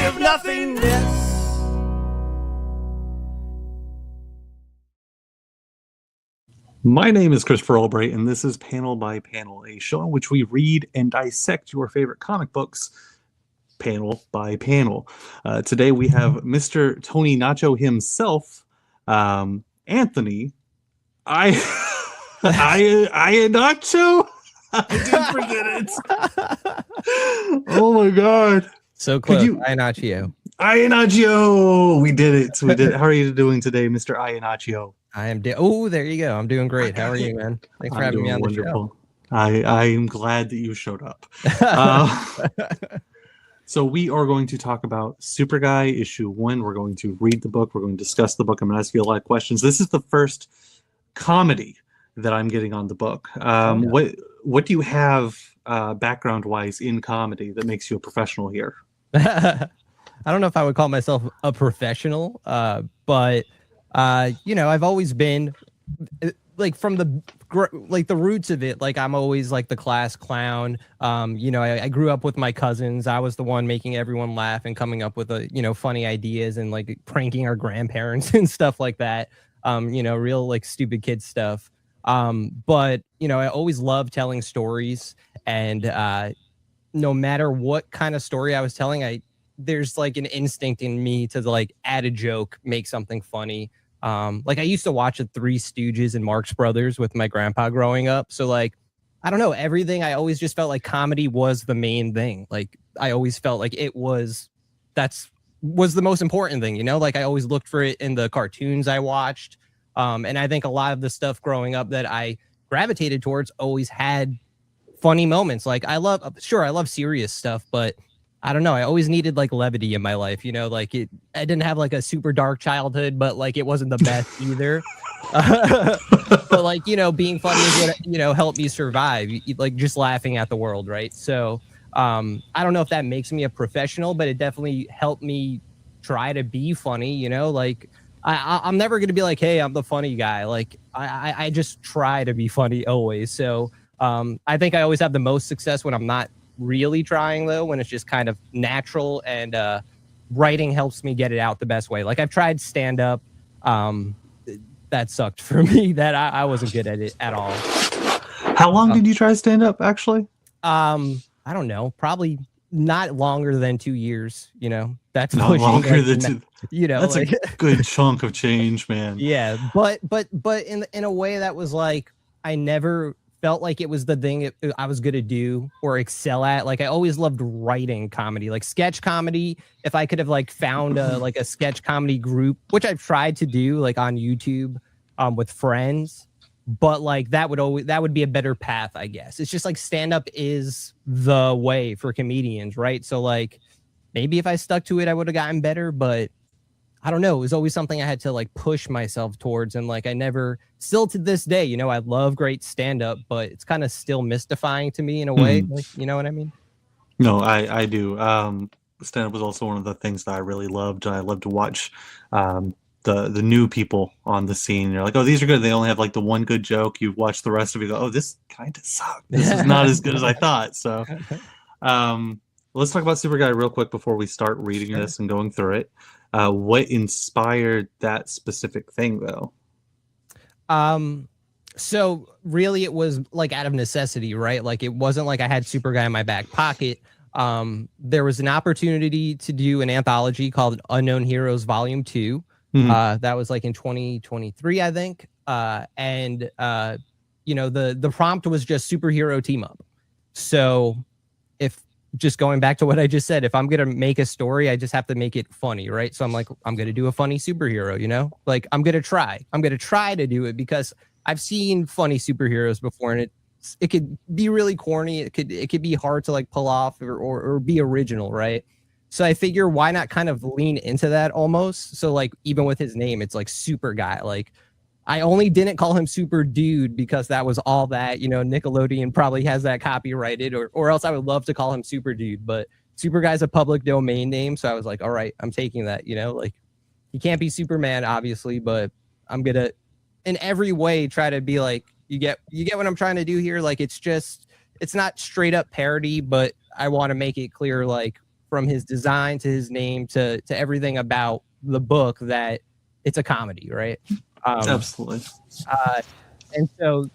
of nothingness. My name is Christopher Albright, and this is Panel by Panel, a show in which we read and dissect your favorite comic books, panel by panel. Today we have Mr. Tony Nacho himself, Anthony. I Nacho. I did forget it. Oh my god! So close. Lannaccio. Lannaccio. We did it. We did it. How are you doing today, Mr. Lannaccio? I am. Oh, there you go. I'm doing great. How are you, man? Thanks for having me on the show. I am glad that you showed up. So we are going to talk about Superguy issue 1. We're going to read the book. We're going to discuss the book. I'm going to ask you a lot of questions. This is the first comedy that I'm getting on the book. What do you have background-wise in comedy that makes you a professional here? I don't know if I would call myself a professional, but I've always been like from the roots of it. Like I'm always like the class clown. I grew up with my cousins. I was the one making everyone laugh and coming up with funny ideas and like pranking our grandparents and stuff like that. Real like stupid kid stuff. But I always loved telling stories, and no matter what kind of story I was telling, there's like an instinct in me to like add a joke, make something funny. Like I used to watch the Three Stooges and Marx Brothers with my grandpa growing up. So like, I don't know, everything. I always just felt like comedy was the main thing. Like I always felt like was the most important thing, like I always looked for it in the cartoons I watched. And I think a lot of the stuff growing up that I gravitated towards always had funny moments. Like I love serious stuff, but I don't know. I always needed like levity in my life, like I didn't have like a super dark childhood, but like it wasn't the best either. But like, being funny is what, helped me survive, like just laughing at the world. Right. So I don't know if that makes me a professional, but it definitely helped me try to be funny, like I'm never going to be like, hey, I'm the funny guy. Like I just try to be funny always. So I think I always have the most success when I'm not really trying, though, when it's just kind of natural, and writing helps me get it out the best way. Like I've tried stand up. That sucked for me. That I wasn't good at it at all. How long did you try stand up actually? I don't know, probably not longer than 2 years. That's not longer than 2. That's like, a good chunk of change, man. Yeah, but in a way that was like I never felt like it was the thing I was going to do or excel at. Like I always loved writing comedy, like sketch comedy. If I could have like found a sketch comedy group, which I've tried to do like on YouTube with friends, but like that would be a better path, I guess. It's just like stand up is the way for comedians, right? So like maybe if I stuck to it, I would have gotten better, but I don't know. It was always something I had to like push myself towards. And like, still to this day, I love great stand up, but it's kind of still mystifying to me in a way. Like, you know what I mean? No, I do. Stand up was also one of the things that I really loved. I love to watch the new people on the scene. You're like, oh, these are good. They only have like the one good joke. You watch the rest of it, go, oh, this kind of sucked. This is not as good as I thought. So let's talk about Superguy real quick before we start reading this and going through it. What inspired that specific thing, though? So really it was like out of necessity, right? Like it wasn't like I had Superguy in my back pocket. There was an opportunity to do an anthology called Unknown Heroes Volume 2. That was like in 2023, I think. And the prompt was just superhero team up. So just going back to what I just said, if I'm going to make a story, I just have to make it funny, right? So I'm like, I'm going to do a funny superhero, like I'm going to try to do it because I've seen funny superheroes before, and it could be really corny. It could be hard to like pull off or be original, right? So I figure why not kind of lean into that almost. So like even with his name, it's like Superguy. Like I only didn't call him Super Dude because that was all that, Nickelodeon probably has that copyrighted, or else I would love to call him Super Dude, but Superguy's a public domain name. So I was like, all right, I'm taking that, like he can't be Superman, obviously, but I'm going to in every way try to be like, you get what I'm trying to do here. Like, it's not straight up parody, but I want to make it clear, like from his design to his name to everything about the book that it's a comedy, right? Absolutely. And so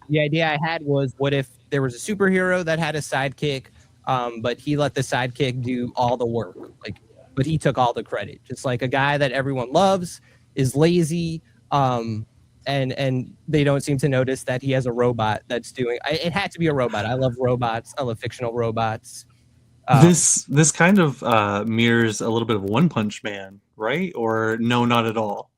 the idea I had was, what if there was a superhero that had a sidekick, but he let the sidekick do all the work, like, but he took all the credit. Just like a guy that everyone loves is lazy, and they don't seem to notice that he has a robot that's doing. It had to be a robot. I love robots. I love fictional robots. This kind of mirrors a little bit of One Punch Man, right? Or no, not at all.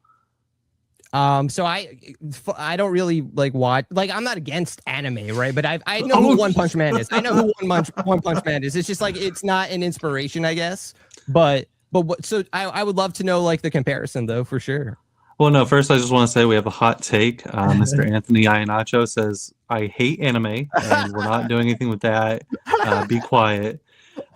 So I don't really like watch, like, I'm not against anime, right? But I know who One Punch Man is. I know who One Punch Man is. It's just like, it's not an inspiration, I guess. But what? So I would love to know like the comparison though, for sure. Well, no, first I just want to say we have a hot take. Mr. Anthony Lannaccio says, I hate anime, and we're not doing anything with that. Be quiet.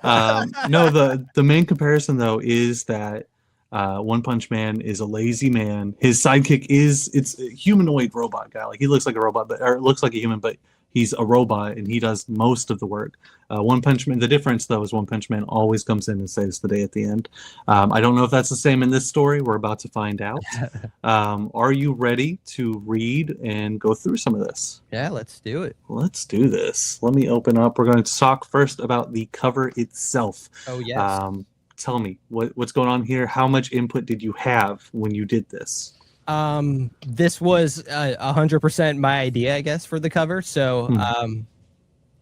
No, the main comparison, though, is that One Punch Man is a lazy man. His sidekick it's a humanoid robot guy. Like, he looks like a robot, or looks like a human, but he's a robot, and he does most of the work. One Punch Man, the difference, though, is One Punch Man always comes in and saves the day at the end. I don't know if that's the same in this story. We're about to find out. Are you ready to read and go through some of this? Yeah, let's do it. Let's do this. Let me open up. We're going to talk first about the cover itself. Oh, yes. Tell me, what's going on here? How much input did you have when you did this? This was 100% my idea, I guess, for the cover. So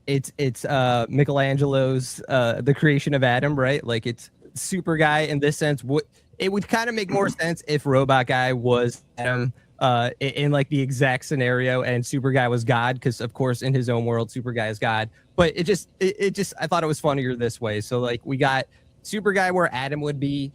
it's Michelangelo's The Creation of Adam, right? Like, it's Superguy in this sense. It would kind of make more sense if Robot Guy was Adam in like the exact scenario, and Superguy was God, because of course in his own world Superguy is God. But it just I thought it was funnier this way. So like, we got Superguy where Adam would be.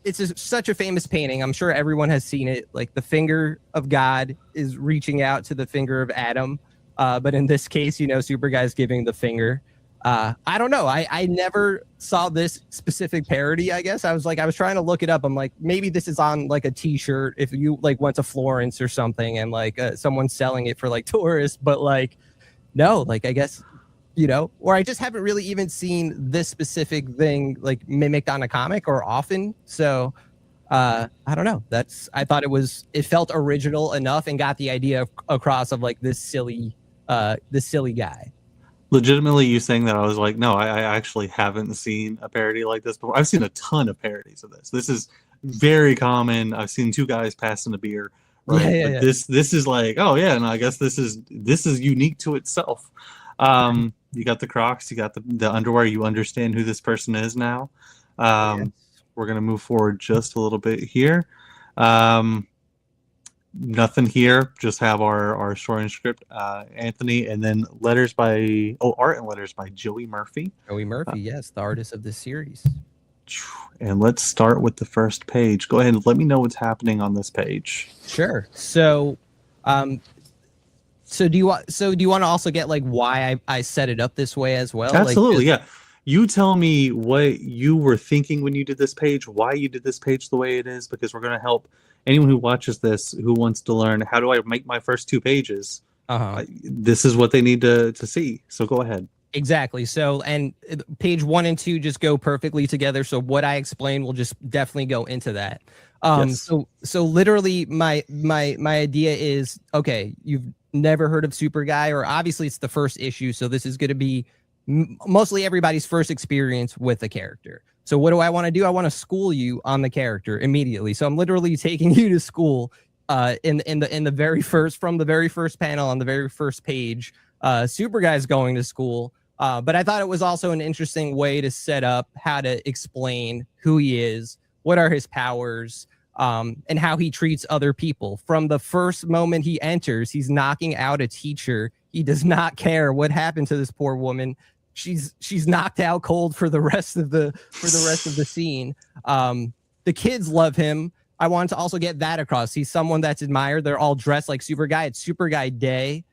It's such a famous painting. I'm sure everyone has seen it. Like, the finger of God is reaching out to the finger of Adam. But in this case, Superguy's giving the finger. I don't know. I never saw this specific parody, I guess. I was trying to look it up. I'm like, maybe this is on like a t-shirt if you like went to Florence or something, and like someone's selling it for like tourists. But like, no, like, I guess, or I just haven't really even seen this specific thing like mimicked on a comic or often. So I don't know. I thought it felt original enough and got the idea across of like this silly guy. Legitimately, you saying that, I was like, no, I actually haven't seen a parody like this before. I've seen a ton of parodies of this. This is very common. I've seen two guys passing a beer. Right? Yeah. This is like, oh yeah, and I guess this is unique to itself. You got the Crocs, you got the underwear. You understand who this person is now. Yes. We're gonna move forward just a little bit here. Nothing here. Just have our story and script, Anthony, and then art and letters by Joey Murphy. Joey Murphy, yes, the artist of this series. And let's start with the first page. Go ahead and let me know what's happening on this page. Sure. So, do you want to also get like why I set it up this way as well? Absolutely, yeah. You tell me what you were thinking when you did this page, why you did this page the way it is, because we're going to help anyone who watches this who wants to learn, how do I make my first 2 pages? This is what they need to see. So go ahead. Exactly. So, and page 1 and 2 just go perfectly together. So what I explain will just definitely go into that. Yes. So literally my idea is, okay, you've never heard of Superguy, or obviously it's the first issue. So this is going to be mostly everybody's first experience with the character. So what do I want to do? I want to school you on the character immediately. So I'm literally taking you to school from the very first panel on the very first page. Superguy's going to school. But I thought it was also an interesting way to set up how to explain who he is, what are his powers, and how he treats other people. From the first moment he enters, he's knocking out a teacher. He does not care what happened to this poor woman. She's knocked out cold for the rest of the scene. The kids love him. I wanted to also get that across. He's someone that's admired. They're all dressed like Superguy. It's Superguy Day.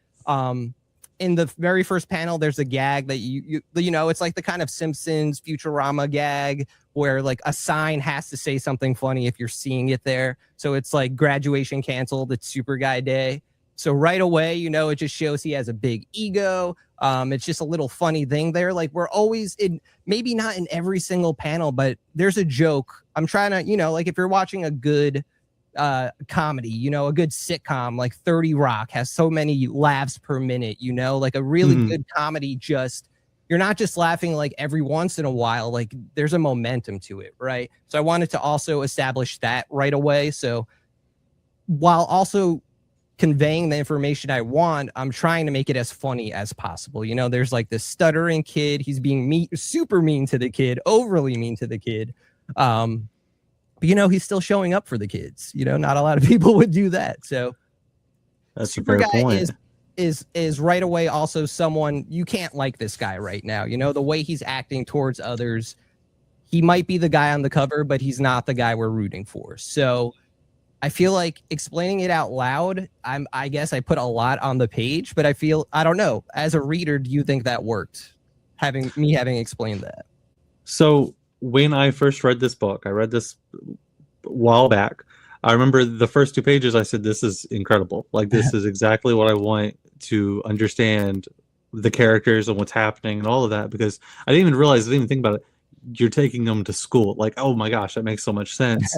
In the very first panel, there's a gag that you it's like the kind of Simpsons Futurama gag where like a sign has to say something funny if you're seeing it there. So it's like graduation canceled. It's Superguy Day. So right away, it just shows he has a big ego. It's just a little funny thing there. Like we're always in, maybe not in every single panel, but there's a joke. I'm trying to, like if you're watching a good comedy, a good sitcom like 30 Rock has so many laughs per minute, like a really good comedy, just you're not just laughing like every once in a while, like there's a momentum to it, right? So I wanted to also establish that right away. So while also conveying the information I want, I'm trying to make it as funny as possible. There's like this stuttering kid, he's being super mean to the kid, overly mean to the kid. But he's still showing up for the kids. Not a lot of people would do that. So that's a fair point. Is right away also someone you can't like this guy right now. The way he's acting towards others, he might be the guy on the cover, but he's not the guy we're rooting for. So I feel like explaining it out loud, I guess I put a lot on the page, but I don't know. As a reader, do you think that worked? Having explained that. So when I first read this book, I read this a while back. I remember the first 2 pages, I said, this is incredible. Like, this is exactly what I want to understand the characters and what's happening and all of that, because I didn't even think about it. You're taking them to school. Like, oh my gosh, that makes so much sense.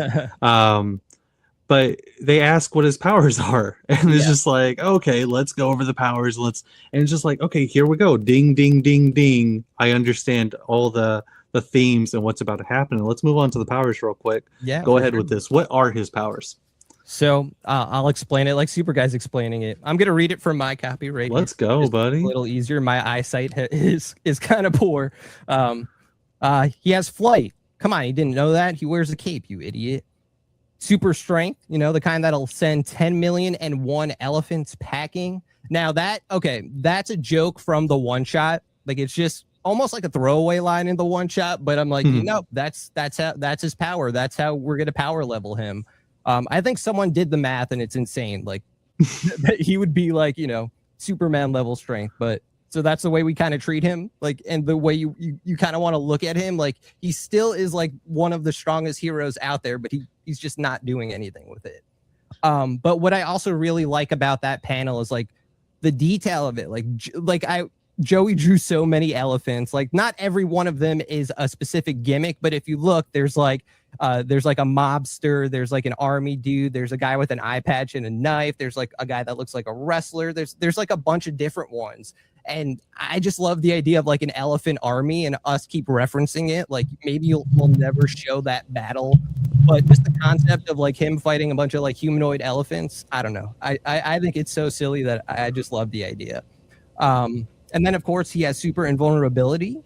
But they ask what his powers are. And it's just like, okay, let's go over the powers. And it's just like, okay, here we go. Ding, ding, ding, ding. I understand all the themes and what's about to happen. And let's move on to the powers real quick. Yeah. Go ahead with this. What are his powers? So I'll explain it like Superguy's explaining it. I'm going to read it from my copy right Let's go, buddy. A little easier. My eyesight is kind of poor. He has flight. Come on, you didn't know that? He wears a cape, you idiot. Super strength, the kind that'll send 10,000,001 elephants packing. Now that's a joke from the one shot. Like it's just almost like a throwaway line in the one shot, but I'm like, that's his power. That's how we're gonna power level him. I think someone did the math and it's insane. Like he would be like, Superman level strength, but so that's the way we kind of treat him, like, and the way you kind of want to look at him, like he still is like one of the strongest heroes out there, but he's just not doing anything with it. But what I also really like about that panel is like the detail of it. Joey drew so many elephants. Like not every one of them is a specific gimmick, but if you look, there's like a mobster, there's like an army dude, there's a guy with an eye patch and a knife, there's like a guy that looks like a wrestler, there's like a bunch of different ones. And I just love the idea of like an elephant army and us keep referencing it. Like maybe we'll never show that battle, but just the concept of like him fighting a bunch of like humanoid elephants. I don't know. I think it's so silly that I just love the idea. And then of course he has super invulnerability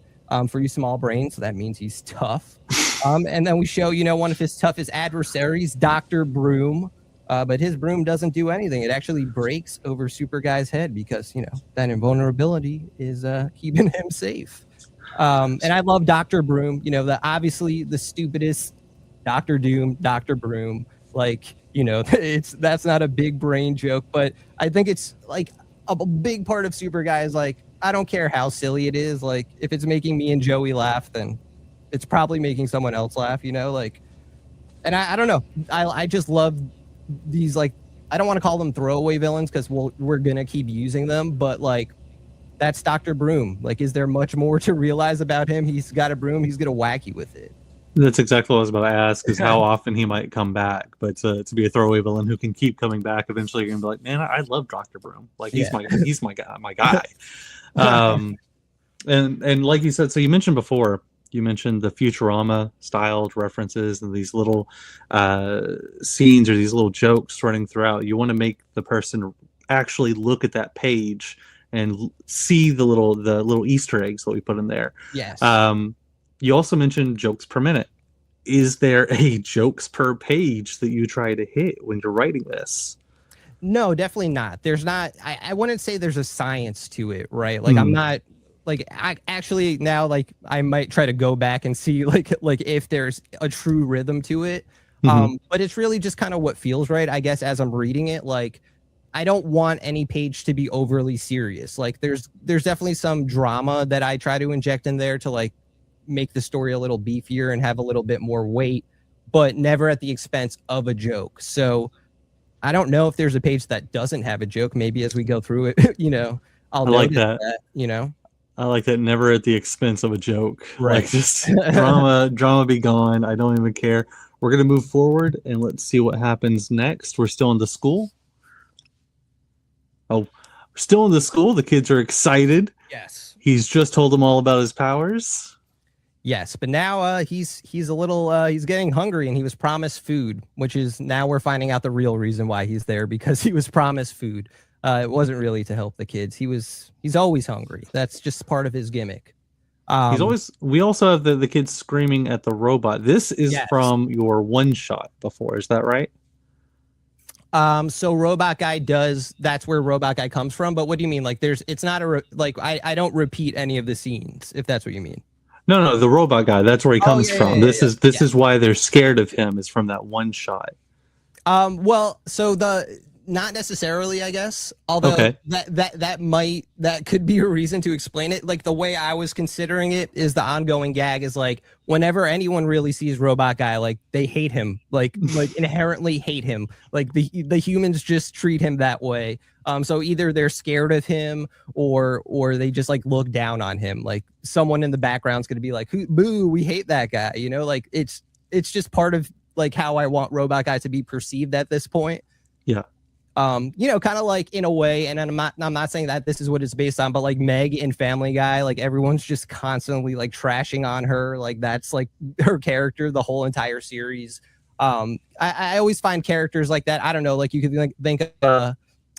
for you small brains. So that means he's tough. And then we show, one of his toughest adversaries, Dr. Broom. But his broom doesn't do anything. It actually breaks over Superguy's head because, that invulnerability is keeping him safe. And I love Dr. Broom, obviously the stupidest Dr. Doom, Dr. Broom. Like, that's not a big brain joke, but I think it's like a big part of Superguy is like, I don't care how silly it is. Like, if it's making me and Joey laugh, then it's probably making someone else laugh, like, and I don't know. I just love these, like, I don't want to call them throwaway villains because we're gonna keep using them, but like that's Dr. Broom. Like, is there much more to realize about him? He's got a broom, he's gonna whack you with it. That's exactly what I was about to ask, is how often he might come back. But to be a throwaway villain who can keep coming back, eventually you're gonna be like, man, I love Dr. Broom. Like he's my guy. And like you said, so you mentioned before, the Futurama styled references and these little scenes or these little jokes running throughout. You want to make the person actually look at that page and see the little Easter eggs that we put in there. Yes. You also mentioned jokes per minute. Is there a jokes per page that you try to hit when you're writing this? No, definitely not. There's not. I wouldn't say there's a science to it, right? Like I'm not. Like I actually now, like I might try to go back and see like if there's a true rhythm to it. But it's really just kind of what feels right, I guess, as I'm reading it. Like I don't want any page to be overly serious. Like there's definitely some drama that I try to inject in there to like make the story a little beefier and have a little bit more weight, but never at the expense of a joke. So I don't know if there's a page that doesn't have a joke. Maybe as we go through it, I'll I like notice that. that, you know. I like that. Never at the expense of a joke. Like Right. just drama be gone. I don't even care. We're gonna move forward and let's see what happens next. We're still in the school. Oh, we're still in the school. The kids are excited. Yes. He's just told them all about his powers. Yes, but now he's a little he's getting hungry, and he was promised food, which is now we're finding out the real reason why he's there, because he was promised food. It wasn't really to help the kids. He's always hungry. That's just part of his gimmick. He's always. We also have the kids screaming at the robot. This is Yes. from your one shot before. Is that right? So Robot Guy that's where Robot Guy comes from. But what do you mean? Like it's not I don't repeat any of the scenes, if that's what you mean. No, the robot guy. That's where he comes from. This is why they're scared of him. Is from that one shot. Well, so not necessarily, I guess. Although Okay. that could be a reason to explain it. Like the way I was considering it is the ongoing gag is like whenever anyone really sees Robot Guy, like they hate him, like inherently hate him. Like the humans just treat him that way. So either they're scared of him or they just like look down on him. Like someone in the background's gonna be like, "Boo, we hate that guy." You know, like it's just part of like how I want Robot Guy to be perceived at this point. Yeah. You know, kind of like in a way, and I'm not saying that this is what it's based on, but like Meg in Family Guy, like everyone's just constantly like trashing on her. Like that's like her character the whole entire series. I always find characters like that. I don't know, like you could think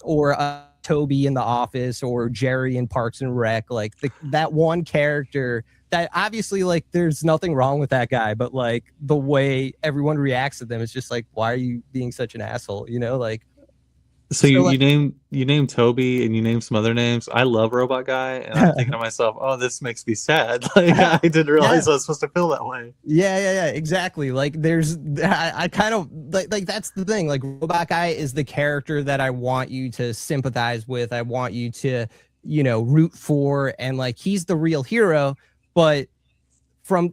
or Toby in The Office or Jerry in Parks and Rec, like that one character that obviously like there's nothing wrong with that guy, but like the way everyone reacts to them is just like, why are you being such an asshole? You know, like. So you name Toby and you name some other names. I love Robot Guy, and I'm thinking to myself, "Oh, this makes me sad." Like I didn't realize I was supposed to feel that way. Yeah, exactly. Like I kind of like that's the thing. Like Robot Guy is the character that I want you to sympathize with. I want you to, you know, root for, and like he's the real hero. But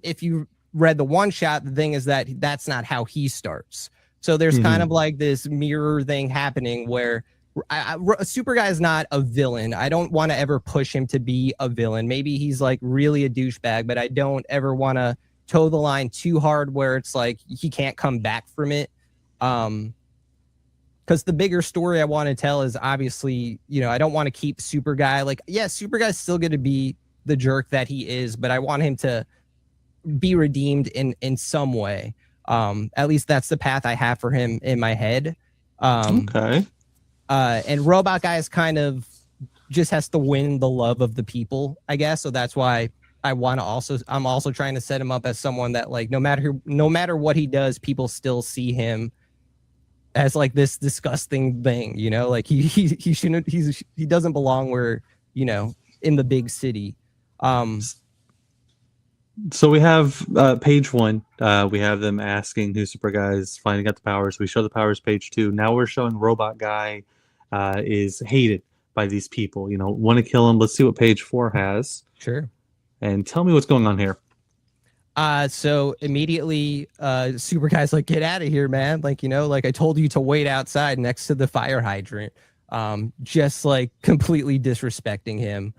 if you read the one shot, the thing is that that's not how he starts. So there's kind of like this mirror thing happening where Superguy is not a villain. I don't want to ever push him to be a villain. Maybe he's like really a douchebag, but I don't ever want to toe the line too hard where it's like he can't come back from it. Because the bigger story I want to tell is obviously, you know, I don't want to keep Superguy. Like, yeah, Superguy's still going to be the jerk that he is, but I want him to be redeemed in some way. At least that's the path I have for him in my head. Okay. And Robot Guy is kind of just has to win the love of the people, I guess. So that's why I'm also trying to set him up as someone that like no matter what he does, people still see him as like this disgusting thing, you know, like he shouldn't, he doesn't belong where, you know, in the big city. So we have page 1. We have them asking who Superguy is, finding out the powers. We show the powers page 2. Now we're showing Robot Guy is hated by these people. You know, want to kill him. Let's see what page 4 has. Sure. And tell me what's going on here. So immediately Superguy's like, get out of here, man. Like, you know, like I told you to wait outside next to the fire hydrant. Just like completely disrespecting him.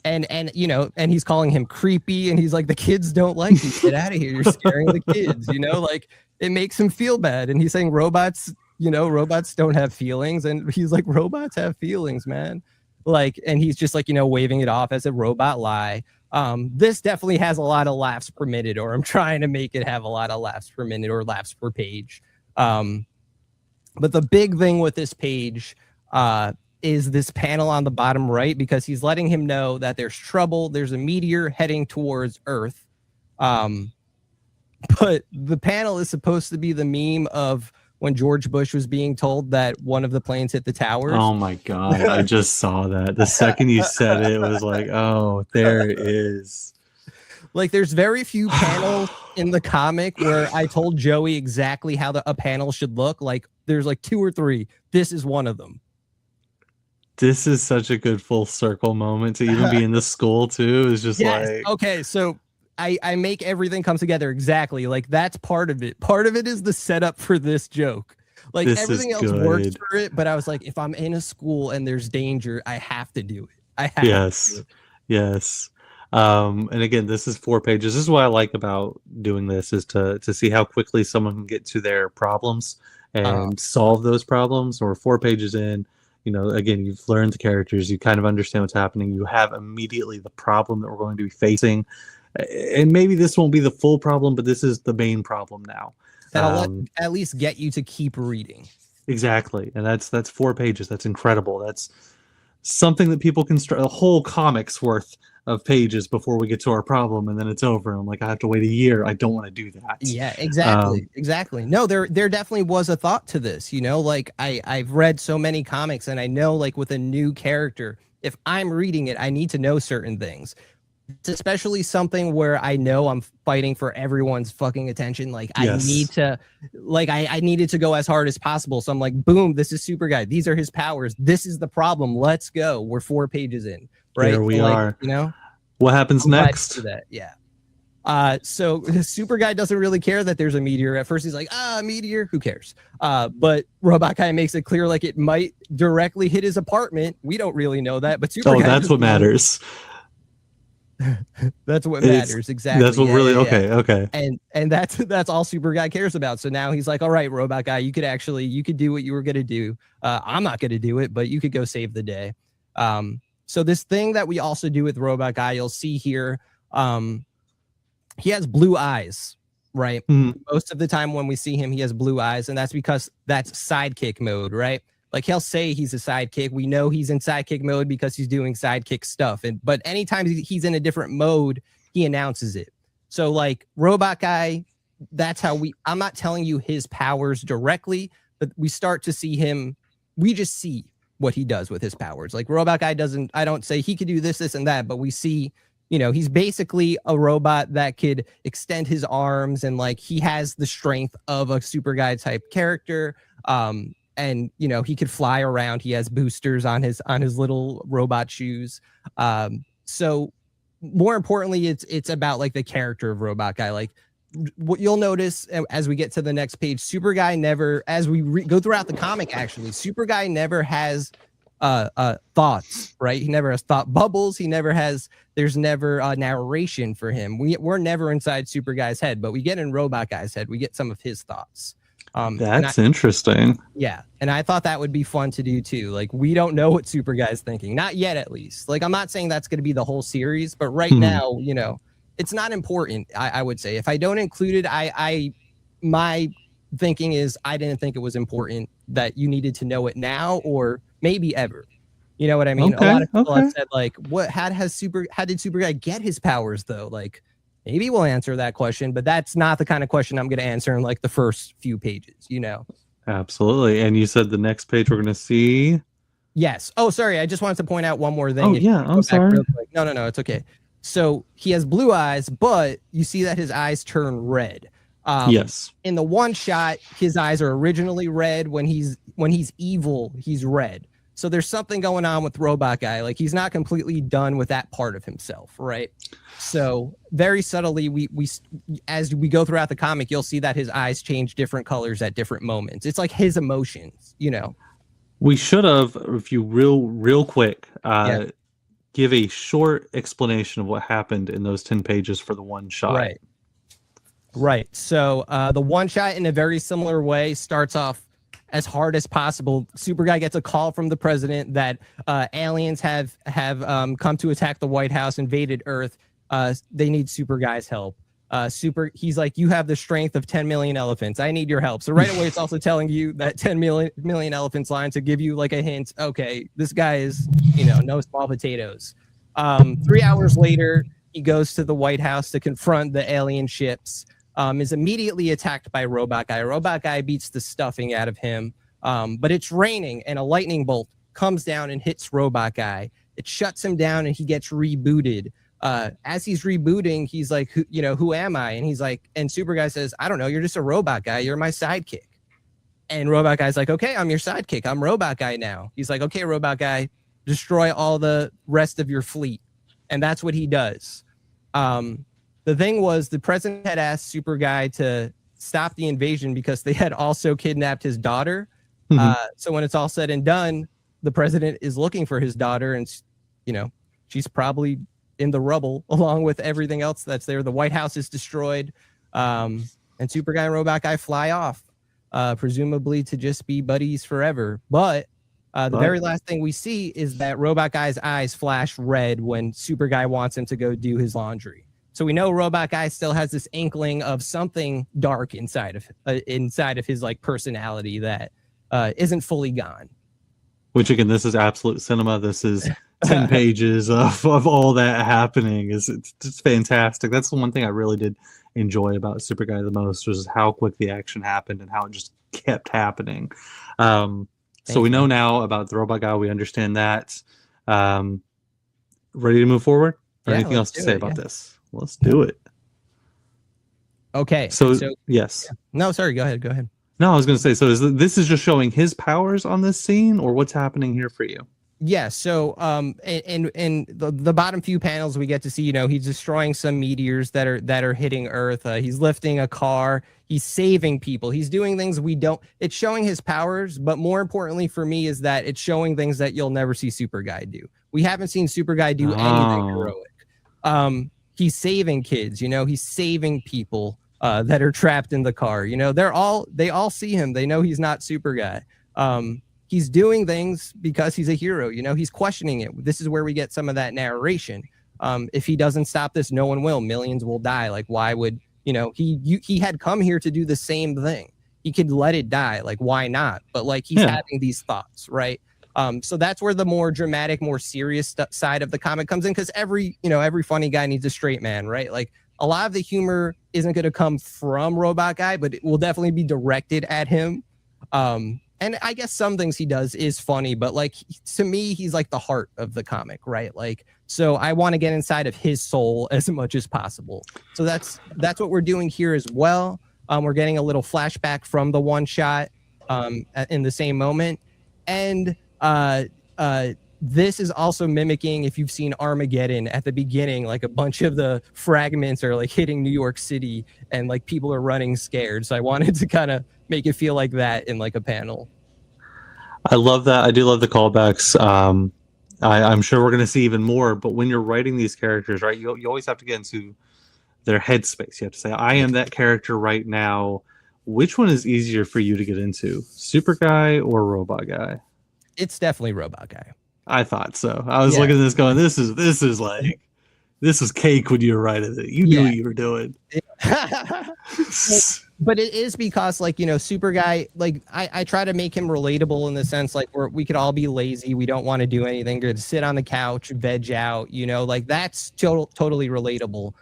And you know, and he's calling him creepy, and he's like, the kids don't like you. Get out of here. You're scaring the kids, you know, like it makes him feel bad. And he's saying robots don't have feelings. And he's like, robots have feelings, man. Like, and he's just like, you know, waving it off as a robot lie. This definitely has a lot of laughs per minute, or I'm trying to make it have a lot of laughs per minute or laughs per page. But the big thing with this page, is this panel on the bottom right, because he's letting him know that there's trouble. There's a meteor heading towards Earth. But the panel is supposed to be the meme of when George Bush was being told that one of the planes hit the towers. Oh my God. I just saw that. The second you said it, it was like, oh, there it is. Like there's very few panels in the comic where I told Joey exactly how a panel should look. Like there's like 2 or 3. This is one of them. This is such a good full circle moment to even be in the school too. Is just like, okay, so I make everything come together exactly. Like that's part of it. Part of it is the setup for this joke. Like This is everything else works good. for it, but I was like, if I'm in a school and there's danger, I have to do it. I have to do Yes. it. Yes. And again, this is 4 pages. This is what I like about doing this is to see how quickly someone can get to their problems Uh, and solve those problems. Or 4 pages in, again, you've learned the characters, you kind of understand what's happening. You have immediately the problem that we're going to be facing. And maybe this won't be the full problem, but this is the main problem now. that'll at least get you to keep reading. Exactly. And that's 4 pages. That's incredible. That's something that people can start a whole comic's worth of pages before we get to our problem, and then it's over. I'm like, I have to wait a year. I don't want to do that. Yeah, exactly. Exactly. No, there definitely was a thought to this, like I've read so many comics and I know like with a new character, if I'm reading it, I need to know certain things. It's especially something where I know I'm fighting for everyone's fucking attention. Like I need to, like I needed to go as hard as possible. So I'm like, boom, this is Superguy. These are his powers. This is the problem. Let's go. We're 4 pages in, right? There we are. What happens next? That, yeah. So Superguy doesn't really care that there's a meteor. At first, he's like, a meteor, who cares? But Robot Guy makes it clear like it might directly hit his apartment. We don't really know that, but Superguy. Oh, that's what matters. That's what matters. Exactly. That's what okay. And that's all Superguy cares about. So now he's like, all right, Robot Guy, you could do what you were gonna do. I'm not gonna do it, but you could go save the day. So this thing that we also do with Robot Guy, you'll see here, he has blue eyes, right? Most of the time when we see him, he has blue eyes, and that's because that's sidekick mode, right? Like he'll say he's a sidekick. We know he's in sidekick mode because he's doing sidekick stuff. But anytime he's in a different mode, he announces it. So like Robot Guy, that's how I'm not telling you his powers directly, but we start to see him. We just see what he does with his powers. Like Robot Guy I don't say he could do this, this, and that, but we see, he's basically a robot that could extend his arms and like he has the strength of a Superguy type character. And he could fly around. He has boosters on his little robot shoes. So more importantly, it's about like the character of Robot Guy. Like what you'll notice as we get to the next page, Superguy never, as we go throughout the comic, actually, Superguy never has thoughts, right? He never has thought bubbles. There's never a narration for him. We're never inside Superguy's head, but we get in Robot Guy's head. We get some of his thoughts. That's interesting. Yeah. And I thought that would be fun to do too. Like, we don't know what Superguy's thinking. Not yet, at least. Like, I'm not saying that's going to be the whole series, but right now, it's not important, I would say. If I don't include it, my thinking is I didn't think it was important that you needed to know it now or maybe ever. You know what I mean? Okay, a lot of people have said, like, how did Superguy get his powers, though? Like, maybe we'll answer that question, but that's not the kind of question I'm going to answer in like the first few pages, Absolutely. And you said the next page we're going to see. Yes. Oh, sorry. I just wanted to point out one more thing. Oh, yeah. I'm sorry. No. It's okay. So he has blue eyes, but you see that his eyes turn red. Yes. In the one shot, his eyes are originally red. When he's evil, he's red. So there's something going on with Robot Guy. Like, he's not completely done with that part of himself, right? So very subtly, we as we go throughout the comic, you'll see that his eyes change different colors at different moments. It's like his emotions, We should have, if you real quick, give a short explanation of what happened in those 10 pages for the one shot. Right. So the one shot, in a very similar way, starts off as hard as possible. Superguy gets a call from the president that aliens have come to attack the White House, invaded Earth. They need Superguy's help. He's like, you have the strength of 10 million elephants. I need your help. So right away, it's also telling you that 10 million elephants line to give you like a hint. Okay, this guy is, no small potatoes. 3 hours later, he goes to the White House to confront the alien ships. Is immediately attacked by Robot Guy. Robot Guy beats the stuffing out of him. But it's raining and a lightning bolt comes down and hits Robot Guy. It shuts him down and he gets rebooted. As he's rebooting, he's like, who am I? And he's like, and Superguy says, I don't know, you're just a robot guy. You're my sidekick. And Robot Guy's like, okay, I'm your sidekick. I'm Robot Guy now. He's like, okay, Robot Guy, destroy all the rest of your fleet. And that's what he does. The thing was, the president had asked Superguy to stop the invasion because they had also kidnapped his daughter. So when it's all said and done, the president is looking for his daughter, and she's probably in the rubble along with everything else that's there. The White House is destroyed, and Superguy and Robot Guy fly off, presumably to just be buddies forever. But the very last thing we see is that Robot Guy's eyes flash red when Superguy wants him to go do his laundry. So we know Robot Guy still has this inkling of something dark inside of his like personality that isn't fully gone. Which again, this is absolute cinema. This is 10 pages of all that happening. It's just fantastic. That's the one thing I really did enjoy about Superguy the most, was how quick the action happened and how it just kept happening. So we know now about the Robot Guy. We understand that. Ready to move forward? Or anything else to say about this? Let's do it. Okay. So yes. No, sorry. Go ahead. No, I was going to say, so this is just showing his powers on this scene, or what's happening here for you? Yeah. So, in the bottom few panels, we get to see, he's destroying some meteors that are hitting Earth. He's lifting a car. He's saving people. He's doing things it's showing his powers, but more importantly for me is that it's showing things that you'll never see Superguy do. We haven't seen Superguy do anything heroic. He's saving kids, he's saving people that are trapped in the car. They all see him. They know he's not Superguy. He's doing things because he's a hero. He's questioning it. This is where we get some of that narration. If he doesn't stop this, no one will. Millions will die. Like, why would, he had come here to do the same thing. He could let it die. Like, why not? But like, he's having these thoughts, right? So that's where the more dramatic, more serious side of the comic comes in, because every funny guy needs a straight man, right? Like, a lot of the humor isn't going to come from Robot Guy, but it will definitely be directed at him. And I guess some things he does is funny, but like, to me, he's like the heart of the comic, right? Like, so I want to get inside of his soul as much as possible. So that's what we're doing here as well. We're getting a little flashback from the one shot in the same moment. And this is also mimicking, if you've seen Armageddon at the beginning, like a bunch of the fragments are like hitting New York City and like people are running scared. So I wanted to kind of make it feel like that in like a panel. I love that. I do love the callbacks. I'm sure we're going to see even more, but when you're writing these characters, right, you always have to get into their headspace. You have to say, I am that character right now. Which one is easier for you to get into, Superguy or Robot Guy? It's definitely Robot Guy. I thought so. I was looking at this going, this is cake when you were writing it. You knew what you were doing. But it is because, like, Superguy, like, I try to make him relatable in the sense, like, we could all be lazy. We don't want to do anything. Good, sit on the couch, veg out, like, that's totally relatable.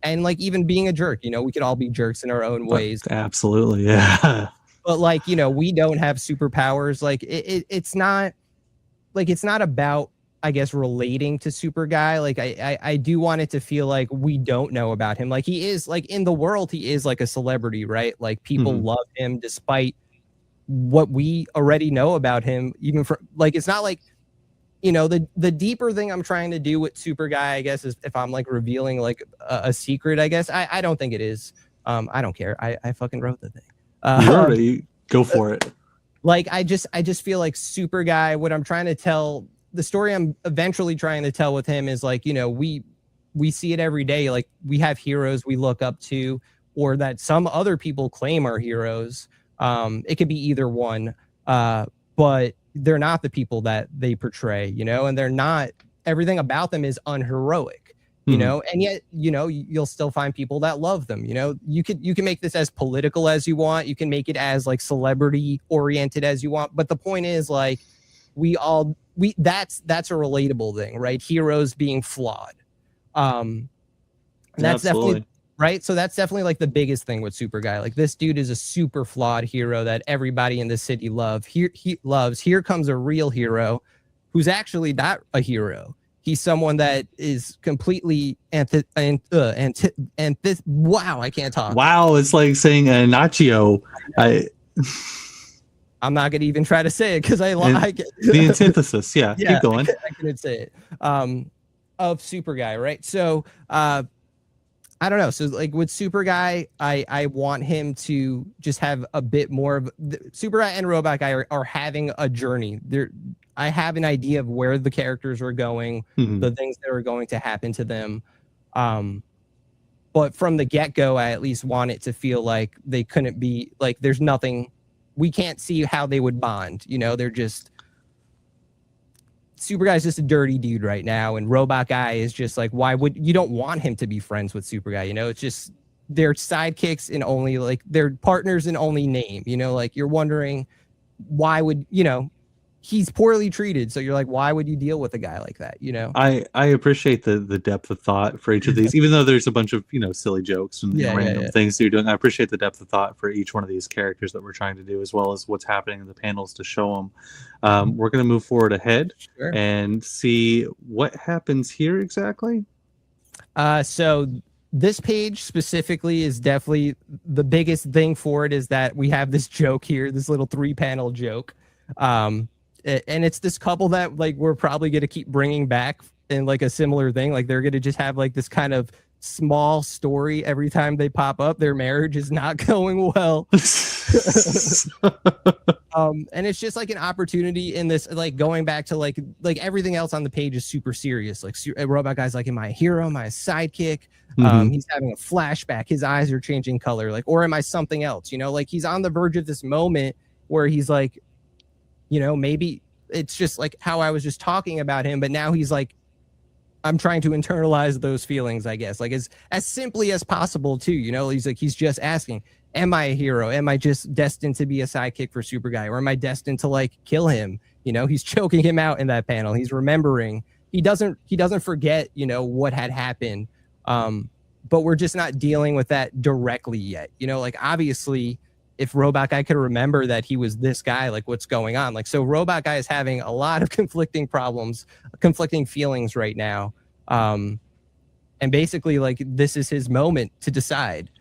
And like, even being a jerk, we could all be jerks in our own ways. Absolutely. Yeah. But like, we don't have superpowers. Like, it's not about, I guess, relating to Superguy. Like, I do want it to feel like we don't know about him. Like, he is, like, in the world, he is like a celebrity, right? Like, people love him despite what we already know about him. Even for, like, it's not like, the deeper thing I'm trying to do with Superguy, I guess, is if I'm like revealing like a secret, I guess. I don't think it is. I don't care. I fucking wrote the thing. You wrote it. Go for it. Like, I just feel like Superguy, what I'm trying to tell, the story I'm eventually trying to tell with him is like, we see it every day. Like, we have heroes we look up to, or that some other people claim are heroes. It could be either one, but they're not the people that they portray, and they're not, everything about them is unheroic, and yet, you'll still find people that love them. You can make this as political as you want. You can make it as like celebrity oriented as you want. But the point is, like, that's a relatable thing, right? Heroes being flawed. And that's definitely right. So that's definitely like the biggest thing with Superguy. Like, this dude is a super flawed hero that everybody in the city loves. Here comes a real hero who's actually not a hero. He's someone that is completely wow, I can't talk. Wow, it's like saying Lannaccio. I'm not gonna even try to say it because the antithesis. Yeah, keep going. I couldn't say it. Of Superguy, right? So I don't know. So like with Superguy, I want him to just have a bit more of Superguy and Robot Guy are having a journey. I have an idea of where the characters are going, the things that are going to happen to them. But from the get-go, I at least want it to feel like they couldn't be like there's nothing, we can't see how they would bond. You know, they're just Superguy's just a dirty dude right now, and Robot Guy is just like, why would you don't want him to be friends with Superguy? You know, it's just they're sidekicks in only like they're partners in only name. You know, like you're wondering why would he's poorly treated, so you're like, why would you deal with a guy like that? You know, I appreciate the depth of thought for each of these, even though there's a bunch of silly jokes and random things you're doing. I appreciate the depth of thought for each one of these characters that we're trying to do, as well as what's happening in the panels to show them. We're going to move forward ahead and see what happens here exactly. So this page specifically is definitely the biggest thing for it, is that we have this joke here, this little 3-panel joke. And it's this couple that like we're probably going to keep bringing back in like a similar thing. Like they're going to just have like this kind of small story every time they pop up. Their marriage is not going well. And it's just like an opportunity in this, like going back to like everything else on the page is super serious. Like Robot Guy's like, am I a hero? Am I a sidekick? He's having a flashback. His eyes are changing color. Like, or am I something else? You know, like he's on the verge of this moment where he's like, maybe it's just like how I was just talking about him, but now he's like, I'm trying to internalize those feelings, I guess, like as simply as possible too. He's like, he's just asking, am I a hero? Am I just destined to be a sidekick for Superguy? Or am I destined to like kill him? He's choking him out in that panel. He's remembering. He doesn't forget, what had happened. But we're just not dealing with that directly yet. Like obviously, if Robot Guy could remember that he was this guy, like what's going on? Like, so Robot Guy is having a lot of conflicting feelings right now. And basically like, this is his moment to decide.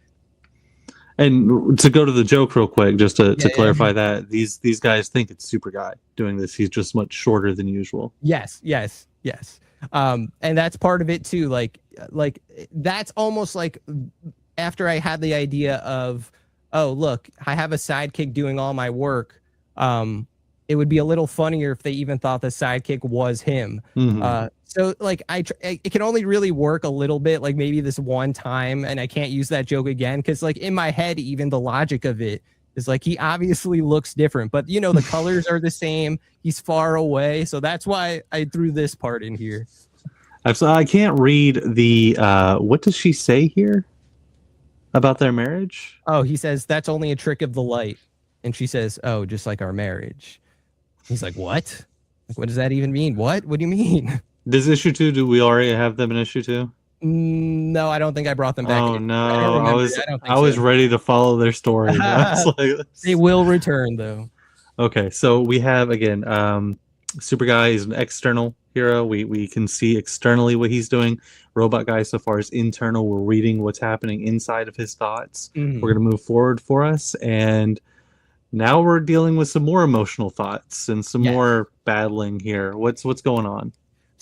And to go to the joke real quick, just to clarify that these guys think it's Superguy doing this. He's just much shorter than usual. Yes. And that's part of it too. Like that's almost like after I had the idea of, oh, look, I have a sidekick doing all my work. It would be a little funnier if they even thought the sidekick was him. So like it can only really work a little bit, like maybe this one time, and I can't use that joke again because like in my head, even the logic of it is like he obviously looks different, but the colors are the same. He's far away, so that's why I threw this part in here. I can't read the what does she say here about their marriage? Oh, he says that's only a trick of the light, and she says, "Oh, just like our marriage." He's like, "What? Like, what does that even mean? What do you mean?" This issue 2, do we already have them in issue 2? No, I don't think I brought them back. Oh no, I was ready to follow their story. They will return though. Okay, so we have again, Superguy is an external hero. We can see externally what he's doing. Robot Guy, so far, is internal. We're reading what's happening inside of his thoughts. We're going to move forward for us, and now we're dealing with some more emotional thoughts and some more battling here. What's going on?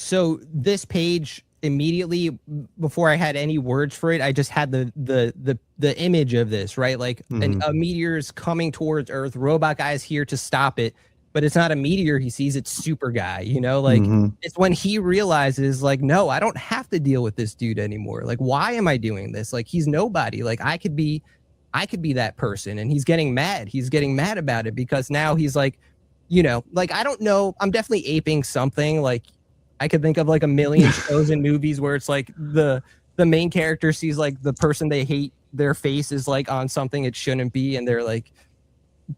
So this page, immediately before I had any words for it, I just had the image of this, right? Like a meteor is coming towards Earth. Robot Guy is here to stop it, but it's not a meteor he sees, it's Superguy. Like it's when he realizes like, no, I don't have to deal with this dude anymore. Like, why am I doing this? Like, he's nobody. Like I could be that person. And he's getting mad. He's getting mad about it because now he's like, like, I don't know. I'm definitely aping something. Like I could think of like a million shows and movies where it's like the main character sees like the person they hate, their face is like on something it shouldn't be. And they're like,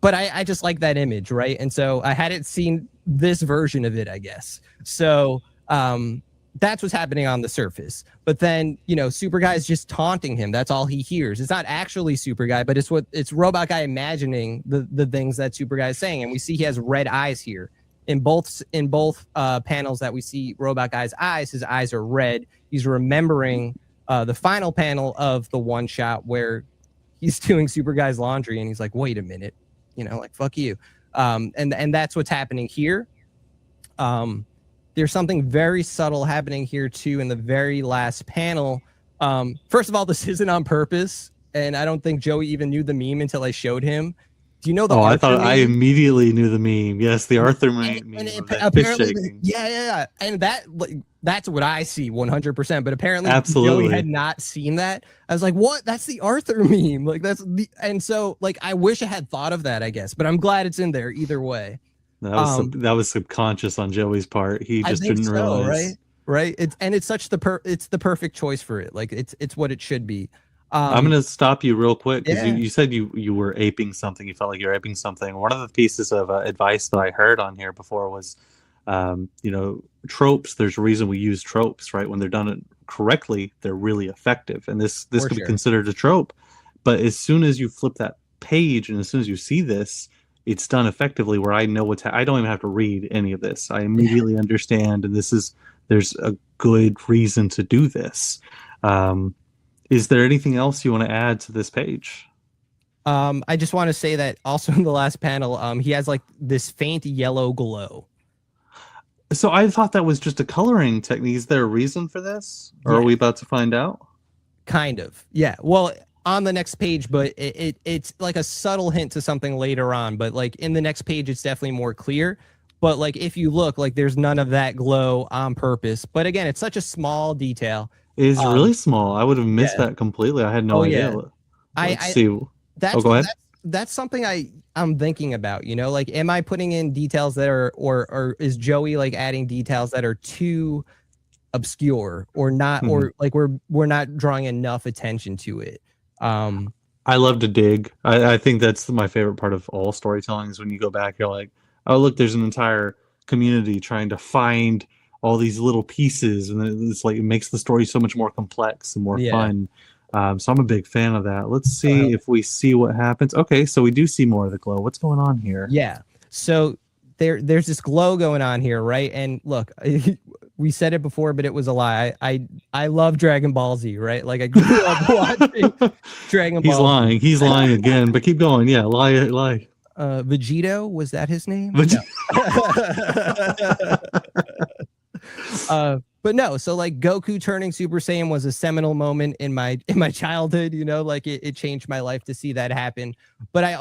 but I just like that image. Right. And so I hadn't seen this version of it, I guess. So that's what's happening on the surface. But then, Superguy is just taunting him. That's all he hears. It's not actually Superguy, but it's Robot Guy imagining the things that Superguy is saying. And we see he has red eyes here. In both panels that we see Robot Guy's eyes, his eyes are red. He's remembering the final panel of the one shot where he's doing Superguy's laundry, and he's like, "Wait a minute, like fuck you." And that's what's happening here. There's something very subtle happening here too in the very last panel. First of all, this isn't on purpose, and I don't think Joey even knew the meme until I showed him. Do you know the Oh, I Arthur thought I meme? immediately knew the meme. Yes, the Arthur And meme of that fish apparently, shaking. yeah, and that like that's what I see 100%. But apparently, Joey had Absolutely. not seen that. I was like, "What? That's the Arthur meme." Like that's the, and so like I wish I had thought of that. I guess, but I'm glad it's in there either way. Um, That was subconscious on Joey's part. He I just think didn't so, right? realize. Right. It's such it's the perfect choice for it. Like it's what it should be. I'm Um, gonna stop you real quick because yeah, you said you were aping something. You felt like you were aping something. One of the pieces of advice that I heard on here before was, tropes. There's a reason we use tropes, right? When they're done it correctly, they're really effective. And this for could be sure. considered a trope. But as soon as you flip that page and as soon as you see this, it's done effectively. Where I know I don't even have to read any of this. I immediately understand, and there's a good reason to do this. Um, is there anything else you want to add to this page? I just want to say that also in the last panel, he has like this faint yellow glow. So I thought that was just a coloring technique. Is there a reason for this? Or are Yeah, we about to find out? kind of. Yeah. Well, on the next page, but it's like a subtle hint to something later on. But like in the next page, it's definitely more clear. But like if you look, like there's none of that glow on purpose. But again, it's such a small detail. It is Um, really small. I would have missed yeah. that completely. I had no Oh idea. yeah. Let's I see. Oh, that's go what ahead. that's something I'm thinking about, you know, like am I putting in details that are or is Joey like adding details that are too obscure or not Mhm. or like we're not drawing enough attention to it. Um I love to dig. I think that's my favorite part of all storytelling is when you go back, you're like, oh, look, there's an entire community trying to find all these little pieces. And then it's like, it makes the story so much more complex and more yeah. fun. So I'm a big fan of that. Let's see if we see what happens. Okay, so we do see more of the glow. What's going on here? Yeah. So there's this glow going on here, right? And look, we said it before, but it was a lie. I love Dragon Ball Z, right? Like I grew up watching Dragon He's Ball Z. lying. He's lying again, but keep going. Yeah, lie, lie. Vegito, was that his name? But No. But no, so like Goku turning Super Saiyan was a seminal moment in my childhood, you know, like it changed my life to see that happen. But I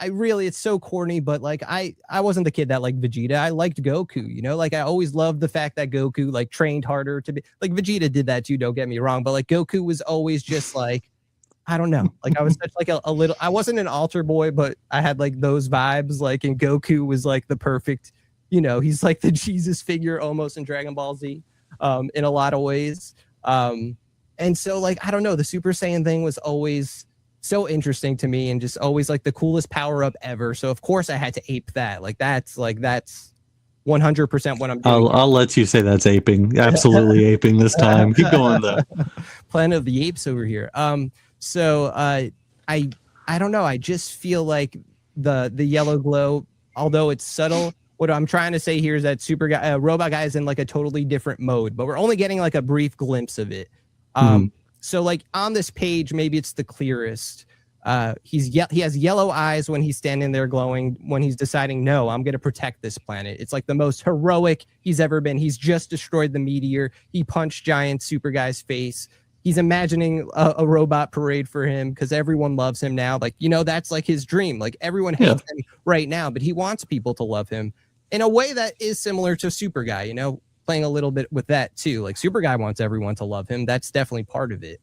really it's so corny, but like I wasn't the kid that liked Vegeta. I liked Goku, you know, like I always loved the fact that Goku like trained harder to be like Vegeta did that too, don't get me wrong, but like Goku was always just like I don't know. Like I was such like a little I wasn't an altar boy, but I had like those vibes like and Goku was like the perfect, you know, he's like the Jesus figure almost in Dragon Ball Z in a lot of ways. And so like I don't know, the Super Saiyan thing was always so interesting to me and just always like the coolest power up ever. So of course I had to ape that. That's 100% what I'm doing. I'll let you say that's aping. Absolutely aping this time. Keep going though. Planet of the Apes over here. So I don't know. I just feel like the yellow glow, although it's subtle. What I'm trying to say here is that Robot Guy is in like a totally different mode, but we're only getting like a brief glimpse of it. Mhm. So like on this page, maybe it's the clearest. He has yellow eyes when he's standing there glowing. When he's deciding, no, I'm going to protect this planet. It's like the most heroic he's ever been. He's just destroyed the meteor. He punched giant Superguy's face. He's imagining a robot parade for him because everyone loves him now. Like, you know, that's like his dream. Like everyone Yeah. hates him right now, but he wants people to love him in a way that is similar to Superguy, you know, playing a little bit with that too. Like Superguy wants everyone to love him. That's definitely part of it.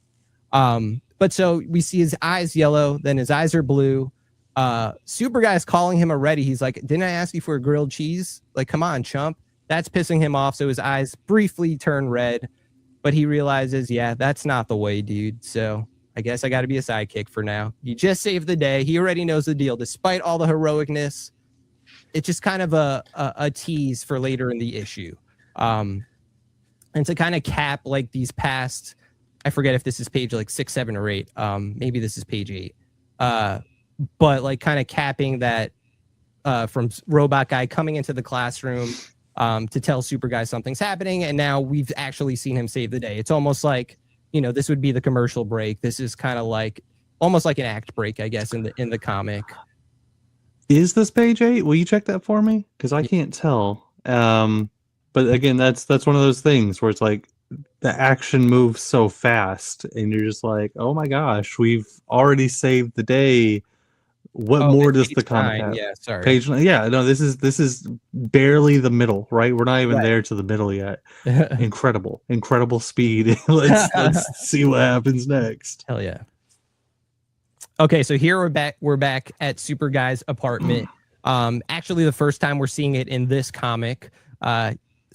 But so we see his eyes yellow, then his eyes are blue. Superguy is calling him already. He's like, didn't I ask you for a grilled cheese? Like, come on, chump. That's pissing him off. So his eyes briefly turn red, but he realizes, yeah, that's not the way, dude. So I guess I got to be a sidekick for now. You just saved the day. He already knows the deal. Despite all the heroicness, it's just kind of a tease for later in the issue. And to kind of cap like these past, I forget if this is page like 6, 7, or 8. Maybe this is page 8. But like kind of capping that from Robot Guy coming into the classroom to tell Super Guy something's happening, and now we've actually seen him save the day. It's almost like, you know, this would be the commercial break. This is kind of like almost like an act break, I guess, in the comic. Is this page 8? Will you check that for me? Because I can't tell. But again, that's one of those things where it's like the action moves so fast, and you're just like, oh my gosh, we've already saved the day. What Oh, more at does the page comic 9. have? Yeah, sorry. Page 9, yeah, no, this is barely the middle, right? We're not even Right. there to the middle yet. Incredible speed. Let's see what happens next. Hell yeah. Okay, so here we're back at Superguy's apartment. Actually the first time we're seeing it in this comic.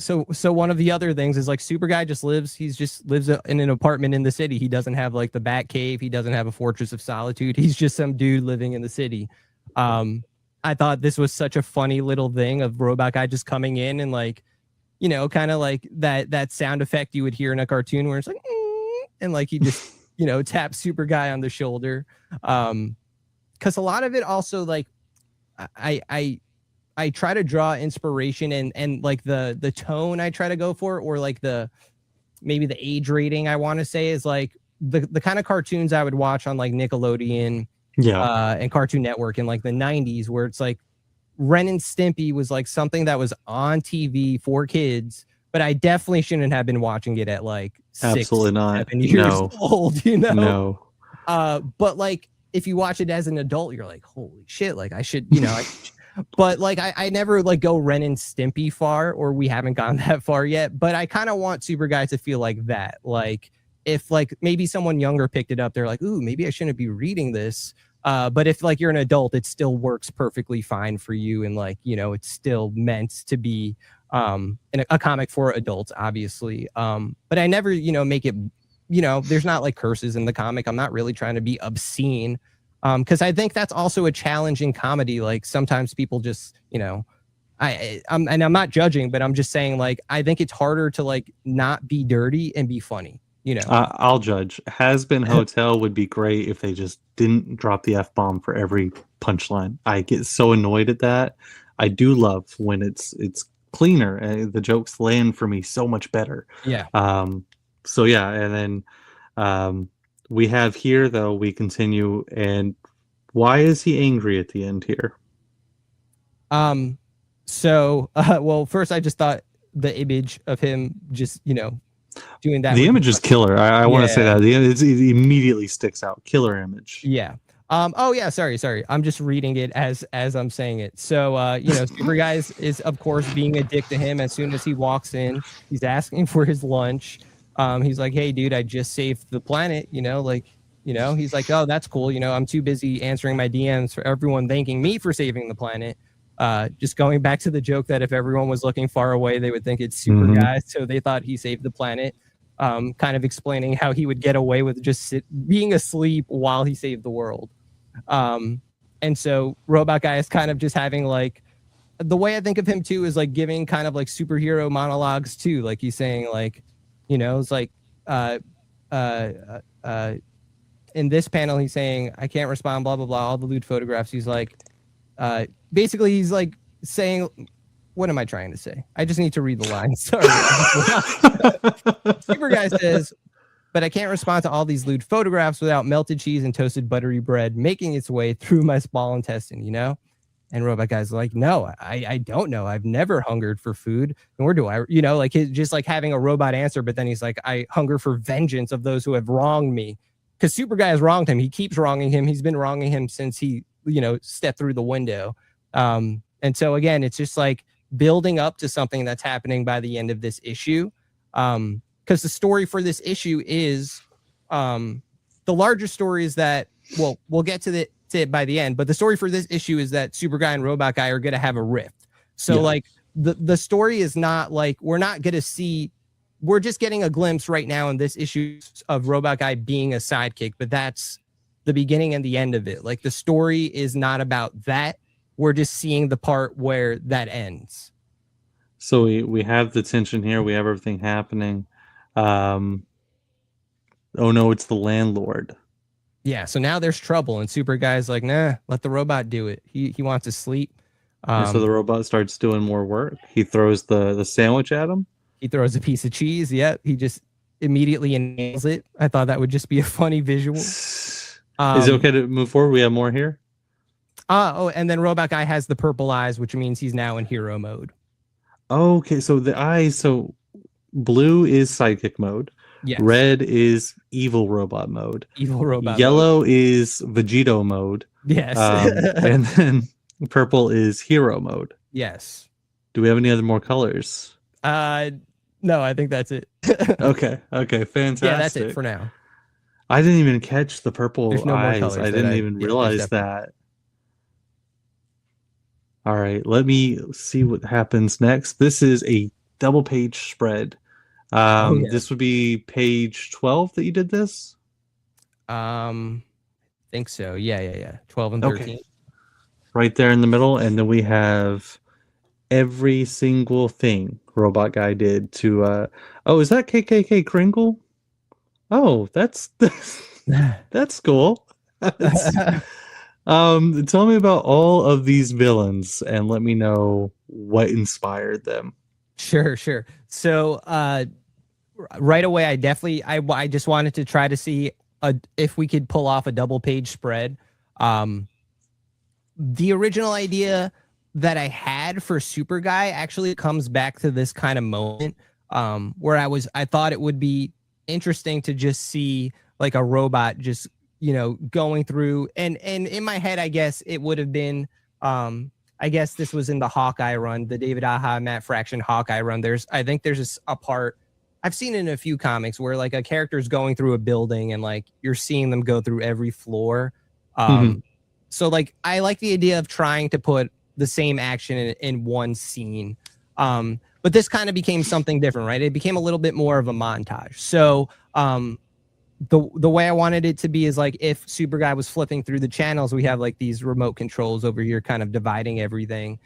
So one of the other things is like Superguy just lives in an apartment in the city. He doesn't have like the Bat Cave, he doesn't have a Fortress of Solitude. He's just some dude living in the city. I thought this was such a funny little thing of Robot Guy just coming in and like, kind of like that sound effect you would hear in a cartoon where it's like and like he just taps Superguy on the shoulder. Because a lot of it also like I try to draw inspiration and like the tone I try to go for, or like maybe the age rating I want to say is like the kind of cartoons I would watch on like Nickelodeon, and Cartoon Network in like the 90s, where it's like Ren and Stimpy was like something that was on TV for kids, but I definitely shouldn't have been watching it at like 6, Absolutely not. 7 years old, No. But like if you watch it as an adult, you're like, holy shit, like I should, but like I never like go Ren and Stimpy far, or we haven't gone that far yet. But I kind of want Superguy to feel like that. Like if like maybe someone younger picked it up, they're like, ooh, maybe I shouldn't be reading this. But if like you're an adult, it still works perfectly fine for you, and like it's still meant to be a comic for adults, obviously. But I never make it, there's not like curses in the comic. I'm not really trying to be obscene, because I think that's also a challenge in comedy. Like sometimes people just I'm not judging, but I'm just saying like I think it's harder to like not be dirty and be funny. I'll judge. Has Been Hotel would be great if they just didn't drop the F-bomb for every punchline. I get so annoyed at that. I do love when it's cleaner and the jokes land for me so much better. Yeah. So yeah, and then we have here though, we continue, and why is he angry at the end here? So well, first I just thought the image of him just doing that. The image is killer. I want to say that it immediately sticks out. Killer image. Yeah. Oh yeah. Sorry. I'm just reading it as I'm saying it. So Superguy is of course being a dick to him. As soon as he walks in, he's asking for his lunch. He's like, hey dude, I just saved the planet. He's like, oh, that's cool. I'm too busy answering my DMs for everyone thanking me for saving the planet. Just going back to the joke that if everyone was looking far away, they would think it's Superguy. So they thought he saved the planet. Kind of explaining how he would get away with just being asleep while he saved the world. And so Robot Guy is kind of just having like, the way I think of him too is like giving kind of like superhero monologues too. Like he's saying like, it's like, in this panel, he's saying, I can't respond, blah, blah, blah, all the lewd photographs. He's like, basically he's like saying, what am I trying to say? I just need to read the line. Sorry. Superguy says, but I can't respond to all these lewd photographs without melted cheese and toasted buttery bread making its way through my small intestine, And Robot Guy's like, no, I don't know. I've never hungered for food, nor do I, like he's just like having a robot answer. But then he's like, I hunger for vengeance of those who have wronged me. Because Superguy has wronged him. He keeps wronging him. He's been wronging him since he, stepped through the window. And so again, it's just like building up to something that's happening by the end of this issue. Because the story for this issue is the larger story is that, well, we'll get to it by the end, but the story for this issue is that Superguy and Robot Guy are going to have a rift. So like the story is not like, we're just getting a glimpse right now in this issue of Robot Guy being a sidekick, but that's the beginning and the end of it. Like the story is not about that. We're just seeing the part where that ends. So we have the tension here. We have everything happening. Oh no, it's the landlord. Yeah, so now there's trouble, and Superguy's like, nah, let the robot do it. He wants to sleep. So the robot starts doing more work. He throws the sandwich at him. He throws a piece of cheese. Yep, he just immediately nails it. I thought that would just be a funny visual. Is it okay to move forward? We have more here. And then Robot Guy has the purple eyes, which means he's now in hero mode. Okay, so the eyes. So blue is sidekick mode. Yes. Red is evil robot mode. Evil robot mode. Yellow is Vegito mode. Yes. And then purple is hero mode. Yes. Do we have any other more colors? Uh, no, I think that's it. Okay, Yeah, that's it fantastic. for now. I didn't even catch the There's purple no more eyes. colors I that didn't even yeah, there's realize definitely. that. All right, let me see what happens next. This is a double page spread. Oh yeah. This would be page 12 that you did this? Um, think so. Yeah, yeah, yeah. 12 and Okay. 13. Right there in the middle, and then we have every single thing Robot Guy did to oh, is that KKK Kringle? Oh, that's that's cool. Tell me about all of these villains and let me know what inspired them. Sure, sure. So, right away, I just wanted to try to see if we could pull off a double page spread. Um, the original idea that I had for Superguy actually comes back to this kind of moment where I thought it would be interesting to just see like a robot just going through and in my head I guess it would have been I guess this was in the Hawkeye run, the David Aja Matt Fraction Hawkeye run. I think there's a part I've seen in a few comics where like a character's going through a building and like you're seeing them go through every floor. Mhm. So like I like the idea of trying to put the same action in one scene. But this kind of became something different, right? It became a little bit more of a montage. So the way I wanted it to be is like if Superguy was flipping through the channels, we have like these remote controls over here kind of dividing everything.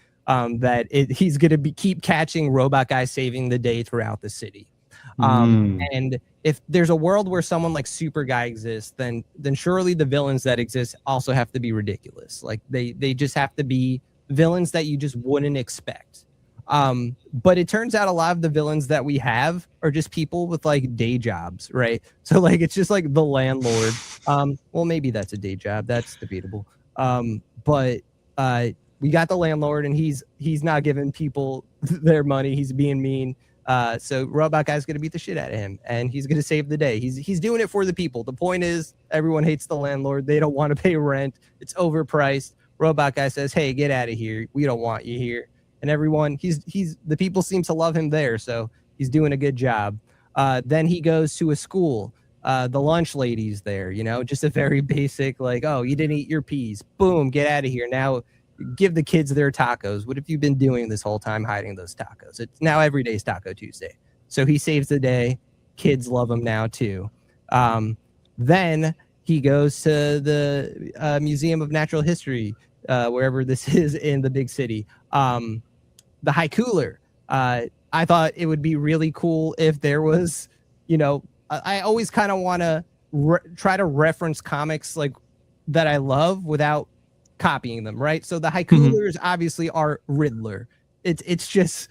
He's gonna keep catching Robot Guy saving the day throughout the city. And if there's a world where someone like Superguy exists, then surely the villains that exist also have to be ridiculous. Like they just have to be villains that you just wouldn't expect. But it turns out a lot of the villains that we have are just people with like day jobs, right? So like it's just like the landlord. Well, maybe that's a day job. That's debatable. But we got the landlord, and he's not giving people their money. He's being mean. So Robot Guy's gonna beat the shit out of him, and he's gonna save the day. He's doing it for the people. The point is, everyone hates the landlord. They don't want to pay rent. It's overpriced. Robot Guy says, "Hey, get out of here. We don't want you here." And everyone, the people seem to love him there, so he's doing a good job. Then he goes to a school. The lunch lady's there, just a very basic like, "Oh, you didn't eat your peas. Boom, get out of here now." Give the kids their tacos. What have you been doing this whole time hiding those tacos? It's now every day's Taco Tuesday. So he saves the day. Kids love him now too. Then he goes to the Museum of Natural History, wherever this is in the big city. The high cooler. I thought it would be really cool if there was, I always kind of want to try to reference comics like that I love without copying them, right? So the haikulers obviously are Riddler. It's just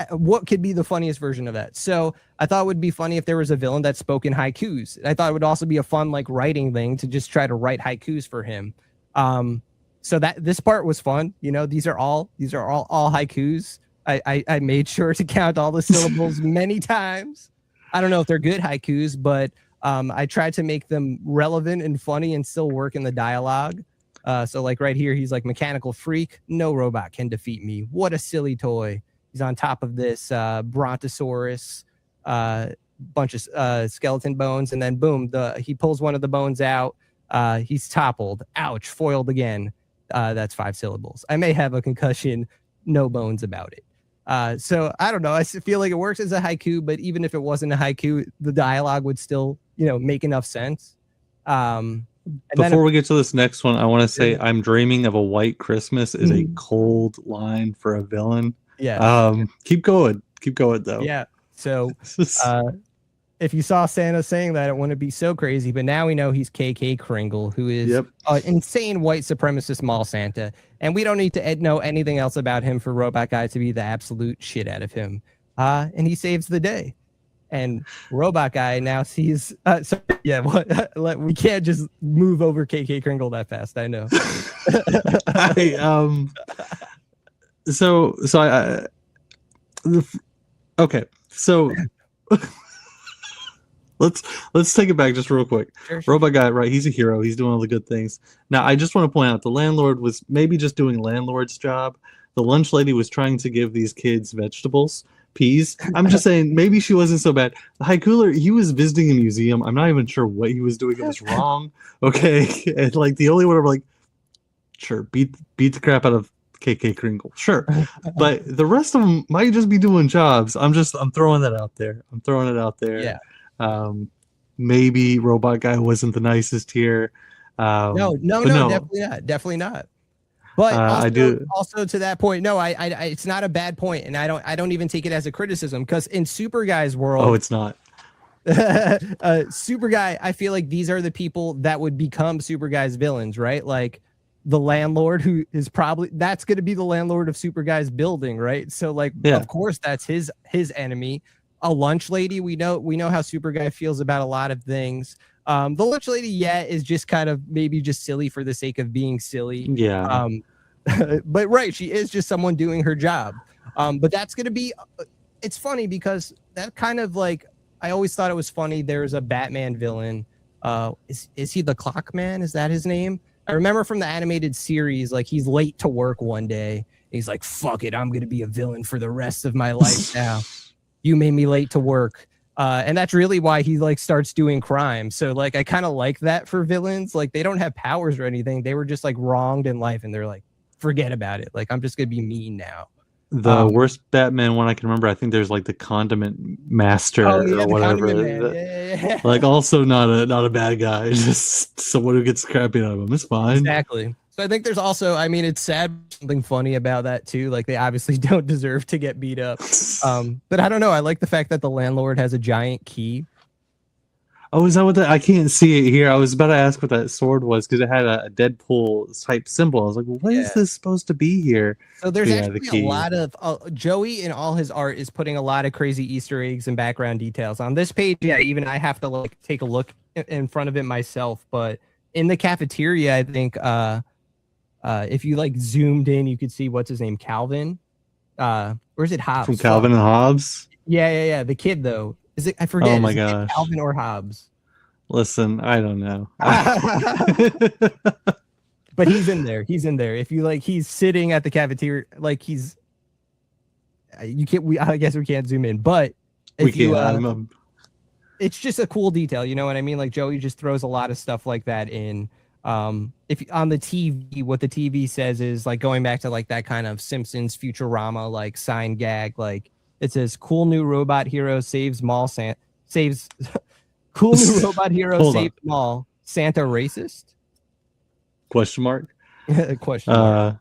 what could be the funniest version of that? So I thought it would be funny if there was a villain that spoke in haikus. I thought it would also be a fun like writing thing to just try to write haikus for him. So that this part was fun. These are all haikus. I made sure to count all the syllables many times. I don't know if they're good haikus, but I tried to make them relevant and funny and still work in the dialogue. So like right here, he's like, "Mechanical freak, no robot can defeat me. What a silly toy." He's on top of this brontosaurus, bunch of skeleton bones, and then boom, he pulls one of the bones out. He's toppled. Ouch, foiled again. That's 5 syllables. I may have a concussion, no bones about it. So I don't know. I feel like it works as a haiku, but even if it wasn't a haiku, the dialogue would still, make enough sense. Before we get to this next one, I want to say "I'm dreaming of a white Christmas" is a cold line for a villain. Yeah. Keep going though. Yeah. So if you saw Santa saying that, it wouldn't be so crazy. But now we know he's KK Kringle, who is an insane white supremacist mall Santa. And we don't need to know anything else about him for Robot Guy to be the absolute shit out of him. And he saves the day. And Robot Guy now sees. We can't just move over KK Kringle that fast. I know. Okay. So let's let's take it back just real quick. Sure, sure, Robot sure. guy, right? He's a hero. He's doing all the good things. Now, I just want to point out the landlord was maybe just doing landlord's job. The lunch lady was trying to give these kids vegetables, peas. I'm just saying maybe she wasn't so bad. The high cooler, he was visiting a museum. I'm not even sure what he was doing. It was wrong. Okay, and like the only one I'm like, sure, beat the crap out of KK Kringle, sure, but the rest of them might just be doing jobs. I'm throwing that out there. I'm throwing it out there. Yeah. Um, Maybe Robot Guy wasn't the nicest here, No, no, but no, no, definitely not. Definitely not. But I also, do. also to that point, no, it's not a bad point, and I don't even take it as a criticism because in Superguy's Oh, world, it's not. Superguy, I feel like these are the people that would become Superguy's villains, right? Like the landlord who is probably that's going to be the landlord of Superguy's building, right? So like, Yeah, of course, that's his enemy. A lunch lady, we know how Superguy feels about a lot of things. The lunch lady, yeah, is just kind of maybe just silly for the sake of being silly. yeah. Um, but right, she is just someone doing her job. But that's going to be. It's funny because that kind of like I always thought it was funny. There's a Batman villain. Is he the Clockman? Is that his name? I remember from the animated series, like he's late to work one day. He's like, "Fuck it, I'm gonna be a villain for the rest of my life now. You made me late to work." And that's really why he like starts doing crime. So like I kind of like that for villains. Like they don't have powers or anything. They were just like wronged in life, and they're like, "Forget about it. Like I'm just gonna be mean now." The Um, worst Batman one I can remember, I think there's like the Condiment oh Master yeah, or the whatever. Condiment Man. Yeah. Like also not a bad guy, just someone who gets crappy out of him. It's fine. Exactly. So I think there's also, I mean, it's sad something funny about that too. Like they obviously don't deserve to get beat up. But I don't know. I like the fact that the landlord has a giant key. Oh, is that what that? I can't see it here. I was about to ask what that sword was because it had a Deadpool type symbol. I was like, well, what is Yeah. this supposed to be here? So there's But yeah, the actually a key. lot of Joey in all his art is putting a lot of crazy Easter eggs and background details on this page. Yeah, even I have to like take a look in front of it myself. But in the cafeteria, I think if you like zoomed in, you could see what's his name, Calvin. Or is it From Hobbs? Fuck. Calvin and Hobbes. Yeah, yeah, yeah. The kid though. Is it? I Oh forget. my Is it gosh. Calvin or Hobbs? Listen, I don't know. But he's in there. He's in there. If you like, he's sitting at the cafeteria. Like he's. You can't. I guess we can't zoom in. But We if you, can't. it's just a cool detail. You know what I mean? Like Joey just throws a lot of stuff like that in. If on the TV, what the TV says is like going back to like that kind of Simpsons Futurama like sign gag. Like it says, "Cool new robot hero saves mall saves." Cool new robot hero Hold on. saves mall. Santa racist? Question mark. Question mark.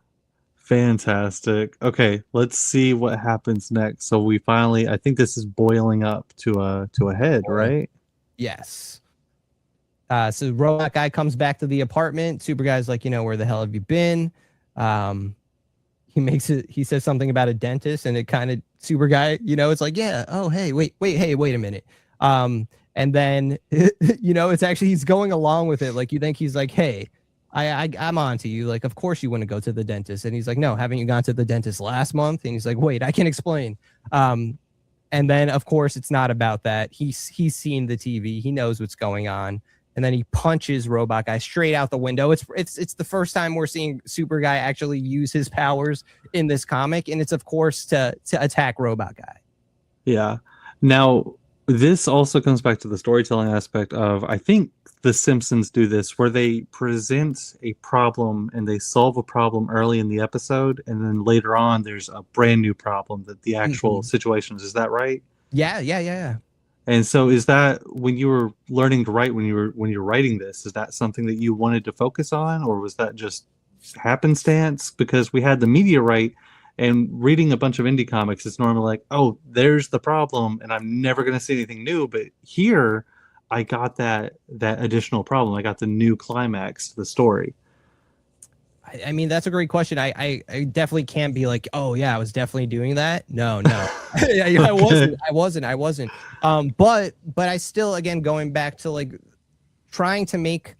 Fantastic. Okay, let's see what happens next. So we finally, I think this is boiling up to a head, right? Yes. So robot guy comes back to the apartment. Super guy's like, where the hell have you been? He says something about a dentist, and it kind of super guy, it's like, yeah, oh hey, wait a minute. And then it's actually he's going along with it. Like you think he's like, hey, I'm on to you. Like, of course you want to go to the dentist. And he's like, no, haven't you gone to the dentist last month? And he's like, wait, I can explain. And then of course it's not about that. He's seen the TV. He knows what's going on. And then he punches Robot Guy straight out the window. It's the first time we're seeing Super Guy actually use his powers in this comic, and it's of course to attack Robot Guy. Yeah. Now, this also comes back to the storytelling aspect of, I think the Simpsons do this where they present a problem and they solve a problem early in the episode, and then later on there's a brand new problem that the actual situations. Is that right? Yeah. And so is that when you were learning to write, when you were writing this, is that something that you wanted to focus on, or was that just happenstance? Because we had the media right, and reading a bunch of indie comics, it's normally like, oh, there's the problem, and I'm never going to see anything new. But here, I got that additional problem. I got the new climax to the story. I mean, that's a great question. I definitely can't be like, oh yeah, I was definitely doing that. No. I wasn't. But I still, again, going back to like trying to make,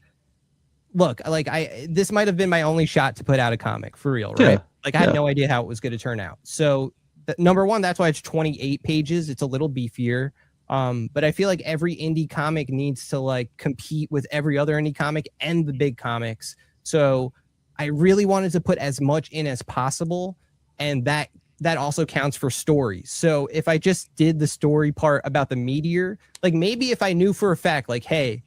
look, like this might have been my only shot to put out a comic for real, right? Yeah. Like I had no idea how it was going to turn out. So number one, that's why it's 28 pages. It's a little beefier. But I feel like every indie comic needs to like compete with every other indie comic and the big comics. So I really wanted to put as much in as possible, and that also counts for stories. So if I just did the story part about the meteor, like maybe if I knew for a fact, like, hey,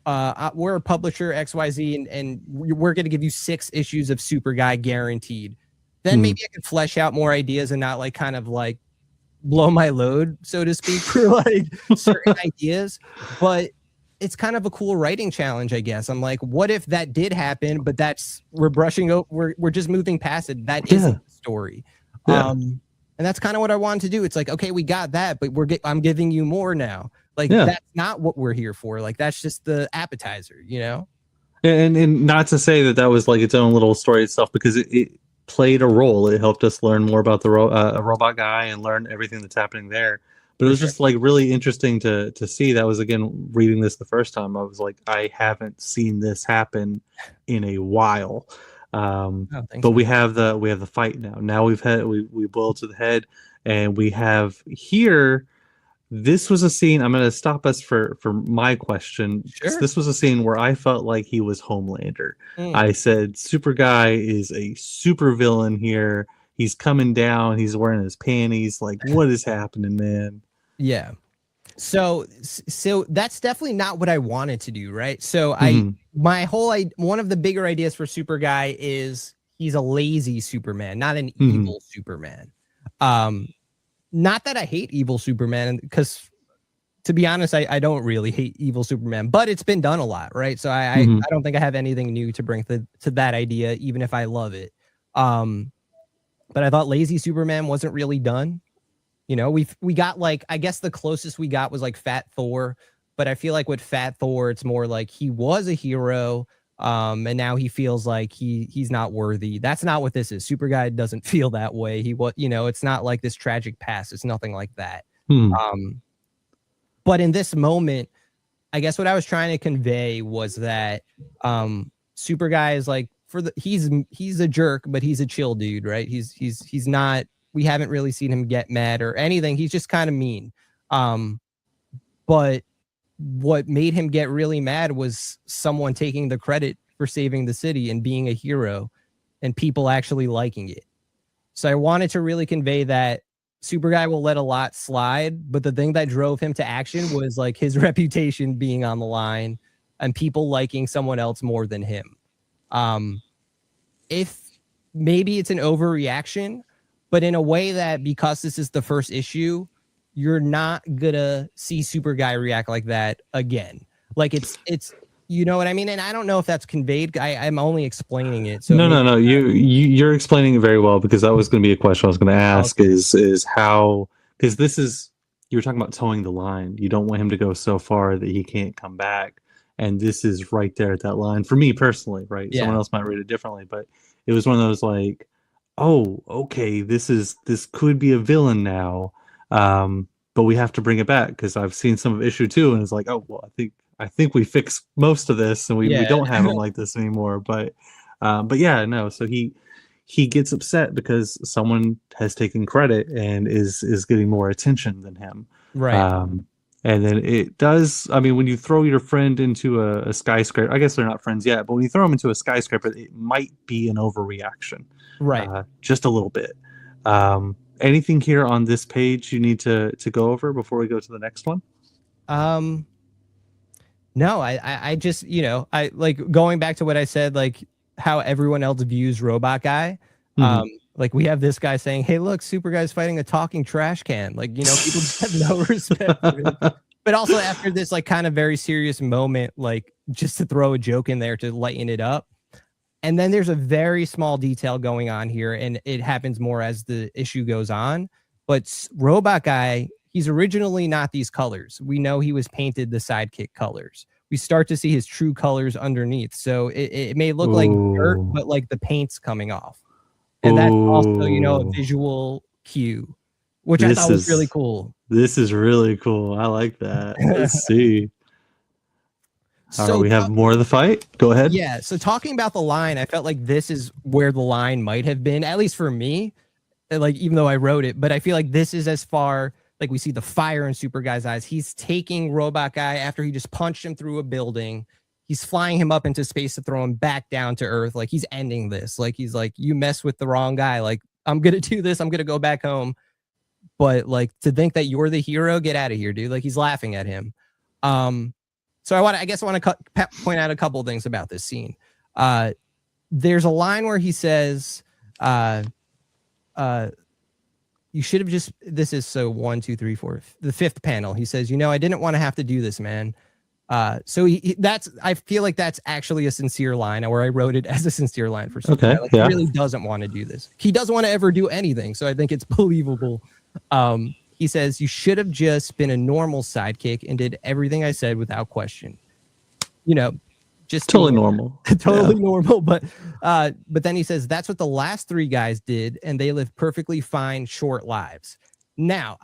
we're a publisher XYZ, and we're going to give you 6 issues of Superguy guaranteed, then maybe I could flesh out more ideas and not like kind of like blow my load, so to speak, for like certain ideas. But it's kind of a cool writing challenge, I guess. I'm like, what if that did happen, but we're brushing over, we're just moving past it. That isn't the story. And that's kind of what I wanted to do. It's like, okay, we got that, but I'm giving you more now. Like that's not what we're here for. Like that's just the appetizer, you know? And not to say that was like its own little story itself, because it played a role. It helped us learn more about the robot guy and learn everything that's happening there. But it was just like really interesting to see. That was, again, reading this the first time, I was like, I haven't seen this happen in a while. But we have the fight now. Now we boiled to the head, and we have here. This was a scene. I'm going to stop us for my question. Sure. This was a scene where I felt like he was Homelander. I said, Superguy is a super villain here. He's coming down. He's wearing his panties. Like, what is happening, man? Yeah. So that's definitely not what I wanted to do, right? So one of the bigger ideas for Superguy is he's a lazy Superman, not an evil Superman. Not that I hate evil Superman, because to be honest, I don't really hate evil Superman, but it's been done a lot, right? So I don't think I have anything new to bring to that idea, even if I love it. But I thought lazy Superman wasn't really done. You know, we got like, I guess the closest we got was like Fat Thor, but I feel like with Fat Thor, it's more like he was a hero, and now he feels like he's not worthy. That's not what this is. Superguy doesn't feel that way. It's not like this tragic past. It's nothing like that. But in this moment, I guess what I was trying to convey was that Superguy is like, he's a jerk, but he's a chill dude, right? He's not. We haven't really seen him get mad or anything. He's just kind of mean. But what made him get really mad was someone taking the credit for saving the city and being a hero, and people actually liking it. So I wanted to really convey that Superguy will let a lot slide, but the thing that drove him to action was like his reputation being on the line and people liking someone else more than him. If maybe it's an overreaction, but in a way that, because this is the first issue, you're not gonna see Superguy react like that again. Like it's you know what I mean? And I don't know if that's conveyed. I'm only explaining it. So no. You're explaining it very well, because that was going to be a question I was going to ask. Is how, because this is, you were talking about towing the line. You don't want him to go so far that he can't come back, and this is right there at that line for me personally. Right? Yeah. Someone else might read it differently, but it was one of those like, oh, okay, this could be a villain now, but we have to bring it back, because I've seen some of issue 2, and it's like, oh well, I think we fixed most of this, and we don't have him like this anymore. But yeah, no. So he gets upset because someone has taken credit and is getting more attention than him. Right. And then it does. I mean, when you throw your friend into a skyscraper, I guess they're not friends yet, but when you throw them into a skyscraper, it might be an overreaction. Right. Just a little bit. Anything here on this page you need to go over before we go to the next one? No, I just, I like going back to what I said, like how everyone else views Robot Guy. Like we have this guy saying, hey, look, Superguy's fighting a talking trash can. Like, people just have no respect for him. But also after this, like, kind of very serious moment, like just to throw a joke in there to lighten it up. And then there's a very small detail going on here, and it happens more as the issue goes on. But Robot Guy, he's originally not these colors. We know he was painted the sidekick colors. We start to see his true colors underneath. So it may look like dirt, but like the paint's coming off. And that's also, a visual cue, which I thought was really cool. This is really cool. I like that. Let's see. So we have more of the fight. Go ahead. Yeah. So talking about the line, I felt like this is where the line might have been, at least for me. Like, even though I wrote it, but I feel like this is as far Like we see the fire in Superguy's eyes. He's taking Robot Guy after he just punched him through a building. He's flying him up into space to throw him back down to Earth. Like he's ending this. Like he's like, you mess with the wrong guy. Like I'm gonna do this. I'm gonna go back home. But like to think that you're the hero, get out of here, dude. Like he's laughing at him. So I guess I want to point out a couple of things about this scene. There's a line where he says, you should have just, this is so 1, 2, 3, 4, the fifth panel. He says, I didn't want to have to do this, man. So I feel like that's actually a sincere line, or I wrote it as a sincere line for something. Okay, like, yeah. He really doesn't want to do this. He doesn't want to ever do anything. So I think it's believable. He says, you should have just been a normal sidekick and did everything I said without question. Just Totally normal. Totally normal. But then he says, that's what the last 3 guys did, and they lived perfectly fine, short lives. Now,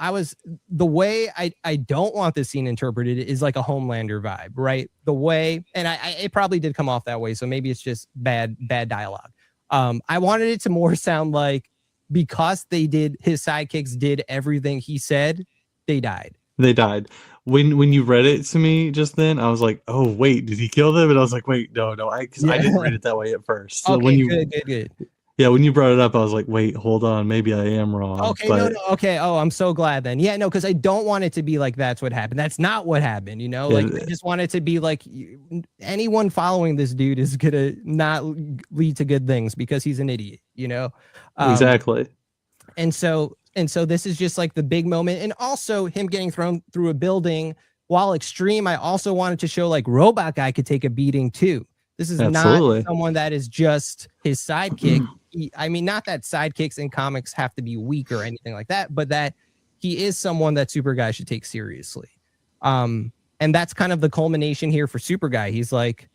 the way I don't want this scene interpreted is like a Homelander vibe, right? The way, and it probably did come off that way, so maybe it's just bad dialogue. I wanted it to more sound like, because his sidekicks did everything he said, they died. They died. When you read it to me just then, I was like, oh wait, did he kill them? And I was like, wait, no, because I didn't read it that way at first. So Okay, good. Yeah, when you brought it up, I was like, wait, hold on, maybe I am wrong. Okay, no, okay. Oh, I'm so glad then. Yeah, no, because I don't want it to be like that's what happened. That's not what happened, Like I just want it to be like anyone following this dude is gonna not lead to good things because he's an idiot, Exactly. And so this is just like the big moment, and also him getting thrown through a building. While extreme, I also wanted to show like Robot Guy could take a beating too. This is not someone that is just his sidekick. Not that sidekicks in comics have to be weak or anything like that, but that he is someone that Superguy should take seriously. And that's kind of the culmination here for Superguy. He's like,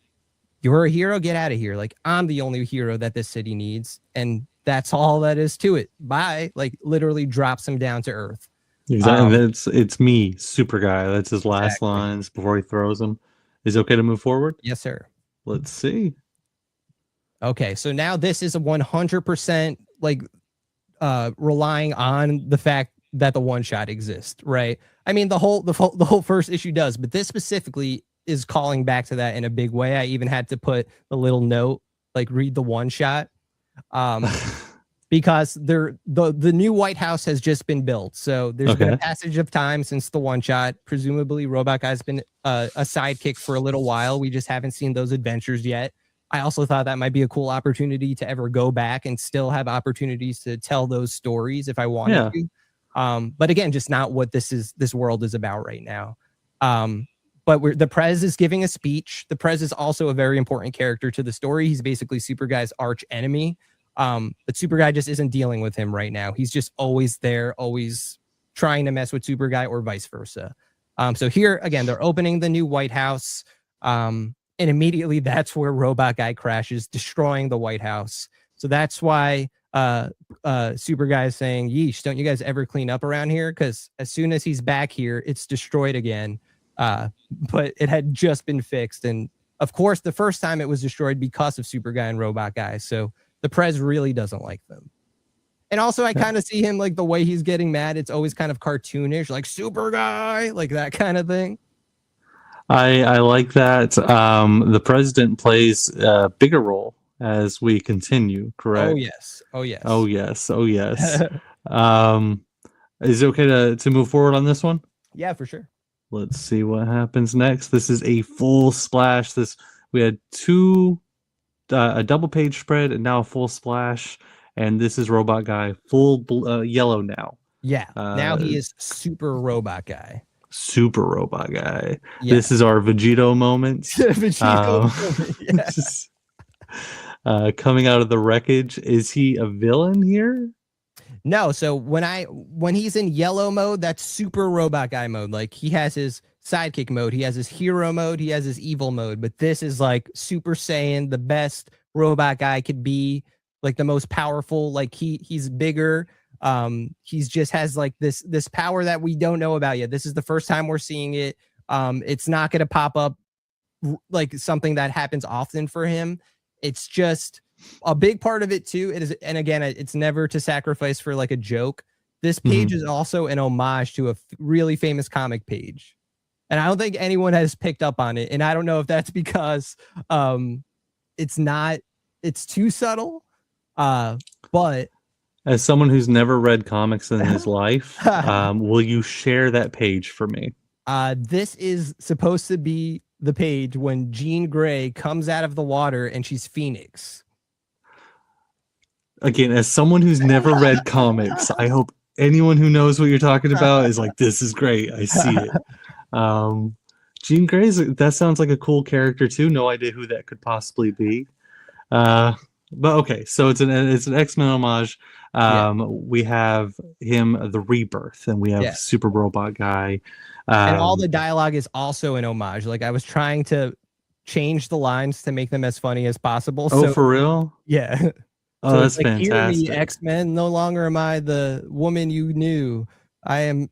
you're a hero, get out of here. Like, I'm the only hero that this city needs. And that's all that is to it. Bye. Like, literally drops him down to Earth. Exactly. It's me, Superguy. That's his last lines before he throws him. Is it okay to move forward? Yes, sir. Let's see. Okay, so now this is a 100% like relying on the fact that the one shot exists, right? I mean, the whole first issue does, but this specifically is calling back to that in a big way. I even had to put a little note, like read the one shot, because the new White House has just been built. So there's been a passage of time since the one shot. Presumably, Robot Guy's been a sidekick for a little while. We just haven't seen those adventures yet. I also thought that might be a cool opportunity to ever go back and still have opportunities to tell those stories if I wanted to. But again, just not what this world is about right now. But the Prez is giving a speech. The Prez is also a very important character to the story. He's basically Superguy's arch enemy. But Superguy just isn't dealing with him right now. He's just always there, always trying to mess with Superguy or vice versa. So here again, they're opening the new White House. And immediately that's where Robot Guy crashes, destroying the White House. So that's why Superguy is saying, yeesh, don't you guys ever clean up around here? Because as soon as he's back here, it's destroyed again. But it had just been fixed. And of course, the first time it was destroyed because of Superguy and Robot Guy. So the Prez really doesn't like them. And also, I kind of see him like the way he's getting mad. It's always kind of cartoonish, like Superguy, like that kind of thing. I like that. The president plays a bigger role as we continue, correct? Oh, yes. Oh, yes. Oh, yes. Oh, yes. Is it okay to move forward on this one? Yeah, for sure. Let's see what happens next. This is a full splash. We had a double page spread and now a full splash. And this is Robot Guy full yellow now. Yeah. Now he is Super Robot Guy. Super Robot Guy. Yeah. This is our Vegito moment. Coming out of the wreckage. Is he a villain here? No. So when he's in yellow mode, that's Super Robot Guy mode. Like he has his sidekick mode, he has his hero mode, he has his evil mode. But this is like Super Saiyan, the best Robot Guy could be, like the most powerful. Like he's bigger. He's just has like this power that we don't know about yet. This is the first time we're seeing it. It's not going to pop up like something that happens often for him. It's just a big part of it too. It is, and again, it's never to sacrifice for like a joke. This page is also an homage to a really famous comic page. And I don't think anyone has picked up on it. And I don't know if that's because it's too subtle. But as someone who's never read comics in his life, will you share that page for me? This is supposed to be the page when Jean Grey comes out of the water and she's Phoenix. Again, as someone who's never read comics, I hope anyone who knows what you're talking about is like, this is great. I see it. Jean Grey, that sounds like a cool character too. No idea who that could possibly be. But okay, so it's an X-Men homage. We have him, the Rebirth, and we have Super Robot Guy. And all the dialogue is also an homage. Like I was trying to change the lines to make them as funny as possible. Oh, for real? Yeah. Oh, so that's like, fantastic. Hear me, X-Men. No longer am I the woman you knew. I am.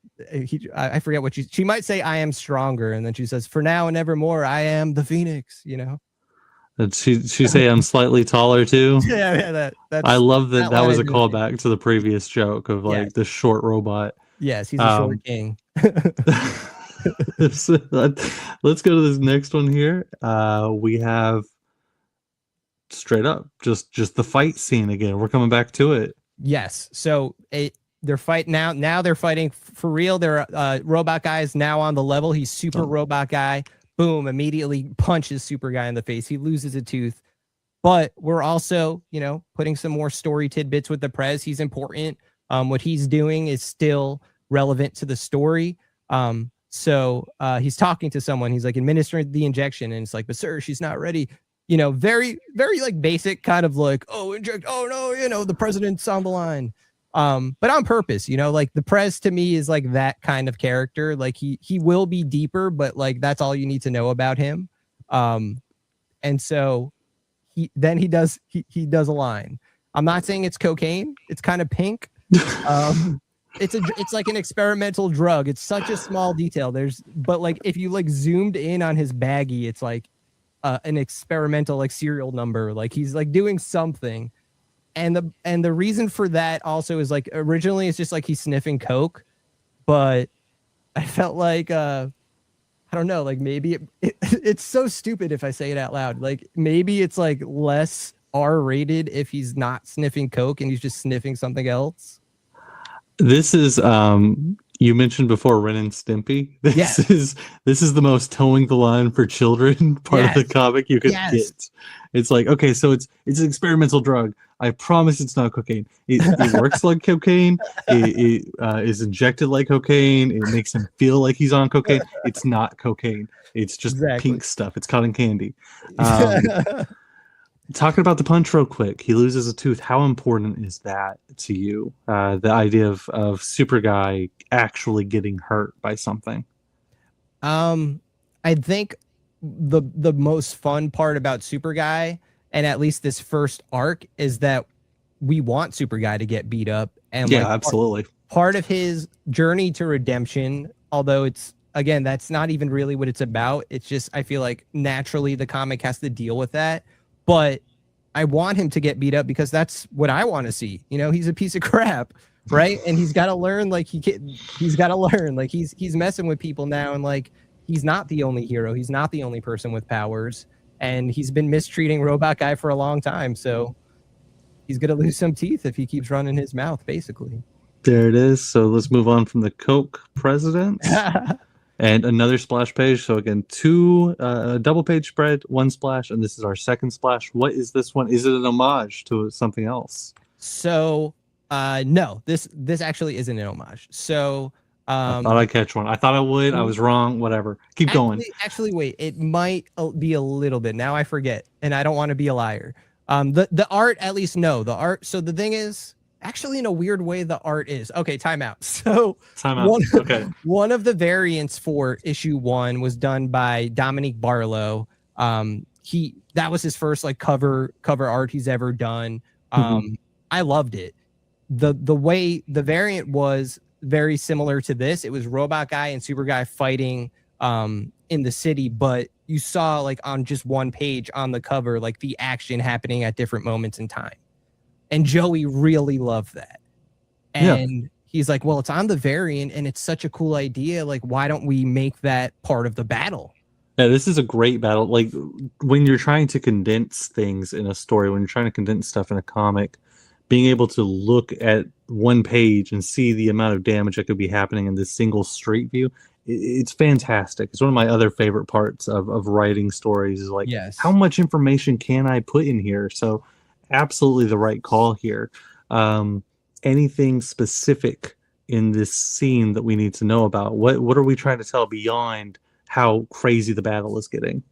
I forget what she might say. I am stronger, and then she says, "For now and evermore, I am the Phoenix." You know. Did she say I'm slightly taller too? Yeah. That's. I love that. That was a callback to the previous joke of like the short robot. Yes, he's a short king. So let's go to this next one here. We have straight up just the fight scene again. We're coming back to it. Yes. So they're fighting now. Now they're fighting for real. They're Robot Guy is now on the level. He's Super Robot Guy. Boom! Immediately punches Superguy in the face. He loses a tooth. But we're also, putting some more story tidbits with the Prez. He's important. What he's doing is still relevant to the story. So he's talking to someone. He's like administering the injection, and it's like, but sir, she's not ready. Very, very like basic kind of like, oh, inject. Oh no, the president's on the line. But on purpose, like the Prez to me is like that kind of character. Like he will be deeper, but like that's all you need to know about him. And so he does a line. I'm not saying it's cocaine. It's kind of pink. It's like an experimental drug. It's such a small detail. But like if you like zoomed in on his baggie, it's like an experimental like serial number. Like he's like doing something. And the reason for that also is like originally it's just like he's sniffing coke, but I felt like I don't know, like maybe it's so stupid if I say it out loud. Like maybe it's like less R-rated if he's not sniffing coke and he's just sniffing something else. This is you mentioned before Ren and Stimpy. This is the most towing the line for children part of the comic you could get. It's like, okay, so it's an experimental drug. I promise it's not cocaine. It works like cocaine. It is injected like cocaine. It makes him feel like he's on cocaine. It's not cocaine. It's just pink stuff. It's cotton candy. Talking about the punch real quick. He loses a tooth. How important is that to you? The idea of Superguy actually getting hurt by something. I think the most fun part about Superguy, and at least this first arc, is that we want Superguy to get beat up. And absolutely. Part of his journey to redemption, although it's again, that's not even really what it's about. It's just I feel like naturally the comic has to deal with that. But I want him to get beat up because that's what I want to see. He's a piece of crap, right? And he's got to learn, like he's got to learn, like he's messing with people now, and like he's not the only hero. He's not the only person with powers, and he's been mistreating Robot Guy for a long time. So he's gonna lose some teeth if he keeps running his mouth, basically. There it is. So let's move on from the Coke president. And another splash page. So again, two double page spread, one splash, and this is our second splash. What is this one? Is it an homage to something else? So no, this actually isn't an homage. So I thought I'd catch one. I thought I would. I was wrong. Whatever. Keep going. Actually, wait. It might be a little bit. Now I forget, and I don't want to be a liar. The art, at least no. The art. So the thing is, actually, in a weird way, the art is okay. Time out. So one of the variants for issue 1 was done by Dominique Barlow. That was his first like cover art he's ever done. I loved it. The way the variant was very similar to this. It was Robot Guy and Superguy fighting in the city, but you saw like on just one page on the cover like the action happening at different moments in time. And Joey really loved that. And he's like, well, it's on the variant and it's such a cool idea. Like, why don't we make that part of the battle? Yeah, this is a great battle. Like when you're trying to condense things in a story, when you're trying to condense stuff in a comic, being able to look at one page and see the amount of damage that could be happening in this single street view, it's fantastic. It's one of my other favorite parts of writing stories is like how Yes. much information can I put in here? So absolutely the right call here. Um, Anything specific in this scene that we need to know about? What are we trying to tell beyond how crazy the battle is getting?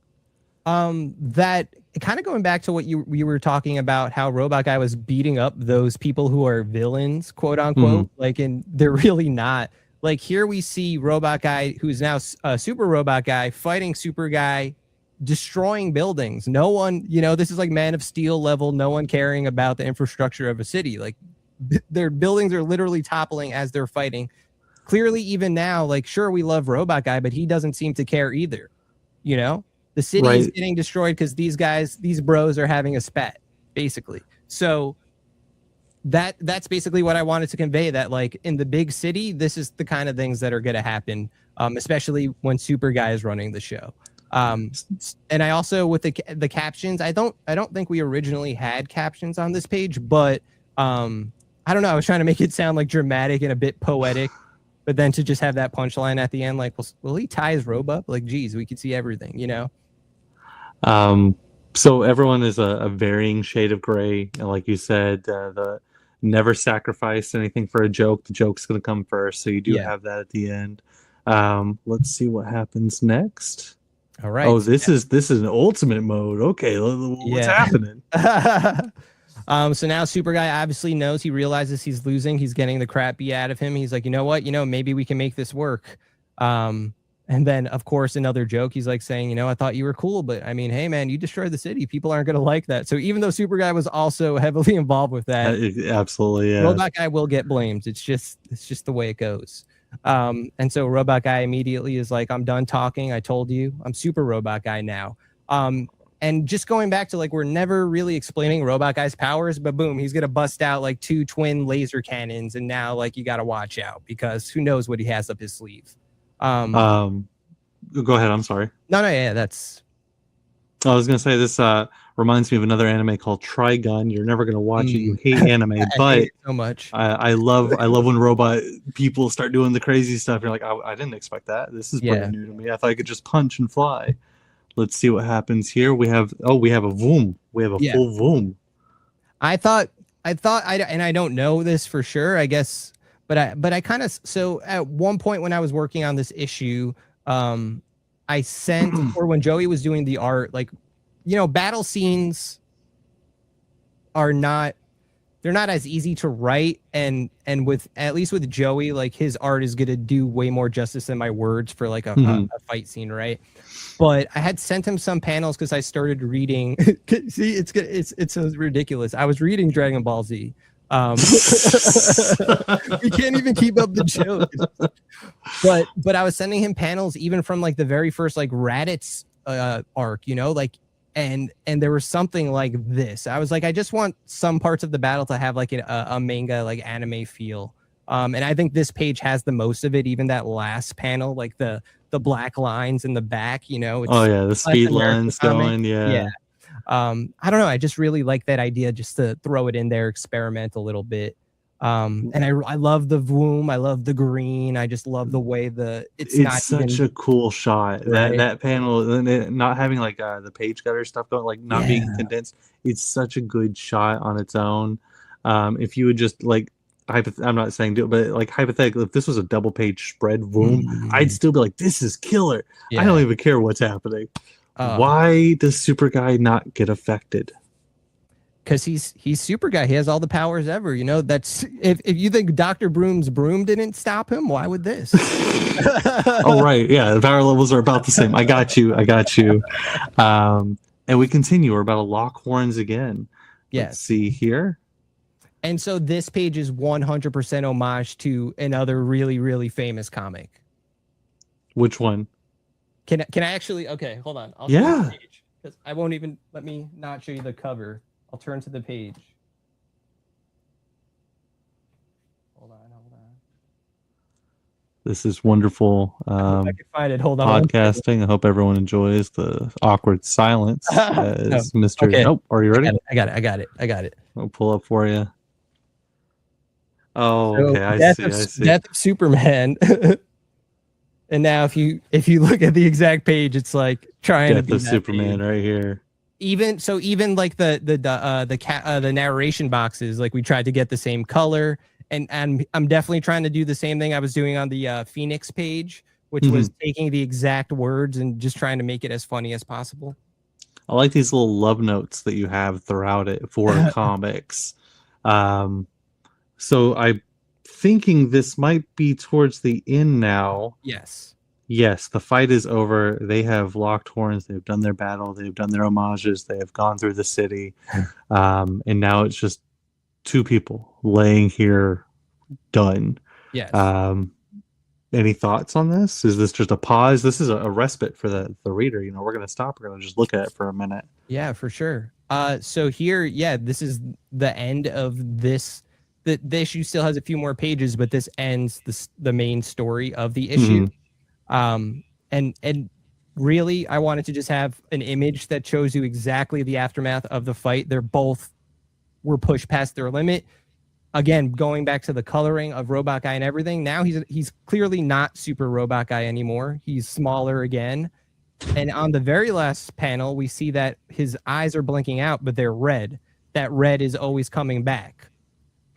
That kind of going back to what you were talking about, how Robot Guy was beating up those people who are villains, quote unquote, like, and they're really not. Like here we see Robot Guy, who's now a Super Robot Guy, fighting Super Guy, destroying buildings. No one, this is like Man of Steel level. No one caring about the infrastructure of a city. Like their buildings are literally toppling as they're fighting. Clearly, even now, like sure we love Robot Guy, but he doesn't seem to care either. You know, the city is Right. getting destroyed because these bros are having a spat, basically. So that's basically what I wanted to convey. That like in the big city, this is the kind of things that are going to happen, especially when Super Guy is running the show. And I also with the captions, I don't think we originally had captions on this page, but I don't know. I was trying to make it sound like dramatic and a bit poetic. But then to just have that punchline at the end, like, will he tie his robe up? Like, geez, we could see everything, So everyone is a varying shade of gray, and like you said, the never sacrifice anything for a joke. The joke's going to come first, so you do Yeah. have that at the end. Let's see what happens next. All right. Oh, this is an ultimate mode. Okay, what's happening? So now Super Guy obviously knows, he realizes he's losing. He's getting the crap beat out of him. He's like, you know what? Maybe we can make this work. And then, of course, another joke. He's like saying, I thought you were cool, but I mean, hey, man, you destroyed the city. People aren't going to like that. So even though Super Guy was also heavily involved with that, Absolutely, yeah. Robot Guy will get blamed. It's just the way it goes. And so Robot Guy immediately is like, I'm done talking. I told you, I'm Super Robot Guy now. And just going back to like, we're never really explaining Robot Guy's powers, but boom, he's going to bust out like 2 twin laser cannons. And now like, you got to watch out because who knows what he has up his sleeve. Go ahead. I'm sorry. No, yeah, that's. I was gonna say this reminds me of another anime called Trigun. You're never gonna watch it. You hate anime, but hate it so much. I love when robot people start doing the crazy stuff. You're like, I didn't expect that. This is brand new to me. I thought I could just punch and fly. Let's see what happens here. We have a voom. We have a full voom. I thought and I don't know this for sure, I guess. But I kind of, so at one point when I was working on this issue, I sent, or when Joey was doing the art, like, battle scenes are not, they're not as easy to write. And with, at least with Joey, like his art is going to do way more justice than my words for like a fight scene. Right. But I had sent him some panels because I started reading. See, it's so ridiculous. I was reading Dragon Ball Z. We can't even keep up the joke. But I was sending him panels even from like the very first like Raditz arc, like, and there was something like this. I was like, I just want some parts of the battle to have like a manga like anime feel. And I think this page has the most of it. Even that last panel, like the black lines in the back, it's, oh yeah, the speed lines going, yeah. I don't know. I just really like that idea just to throw it in there, experiment a little bit. And I love the voom. I love the green. I just love the way it's not such a cool shot. Right? That panel, not having like the page cutter stuff going, like not being condensed. It's such a good shot on its own. If you would just like, I'm not saying do it, but like hypothetically, if this was a double page spread voom, I'd still be like, this is killer. I don't even care what's happening. Why does Super Guy not get affected? Because he's Super Guy. He has all the powers ever. That's if you think Dr. Broom's broom didn't stop him, why would this? Oh right, yeah. The power levels are about the same. I got you. And we continue. We're about to lock horns again. Yes. Let's see here. And so this page is 100% homage to another really, really famous comic. Which one? Can I actually? Okay, hold on. I'll show you the page, because I won't even let me not show you the cover. I'll turn to the page. Hold on. This is wonderful I hope I can find it. Hold on one second. podcasting. I hope everyone enjoys the awkward silence No. as Mr. Okay. Oh, are you I ready? got it. I got it. I got it. I got it. I'll pull up for you. Oh, So okay. I see. I see. Death of Superman. And now if you look at the exact page, it's like trying to Death be of that Superman page. right here. Even like the narration boxes, like we tried to get the same color, and I'm definitely trying to do the same thing I was doing on the Phoenix page, which was taking the exact words and just trying to make it as funny as possible. I like these little love notes that you have throughout it for comics. So I'm thinking this might be towards the end now. Yes. Yes, the fight is over. They have locked horns. They've done their battle. They've done their homages. They have gone through the city. And now it's just two people laying here done. Yes. Any thoughts on this? Is this just a pause? This is a respite for the reader. You know, we're going to stop. We're going to just look at it for a minute. Yeah, for sure. So here, yeah, this is the end of this. The issue still has a few more pages, but this ends the main story of the issue. And really, I wanted to just have an image that shows you exactly the aftermath of the fight. They're both were pushed past their limit. Again, going back to the coloring of Robot Guy and everything, now he's clearly not Super Robot Guy anymore. He's smaller again. And on the very last panel, we see that his eyes are blinking out, but they're red. That red is always coming back.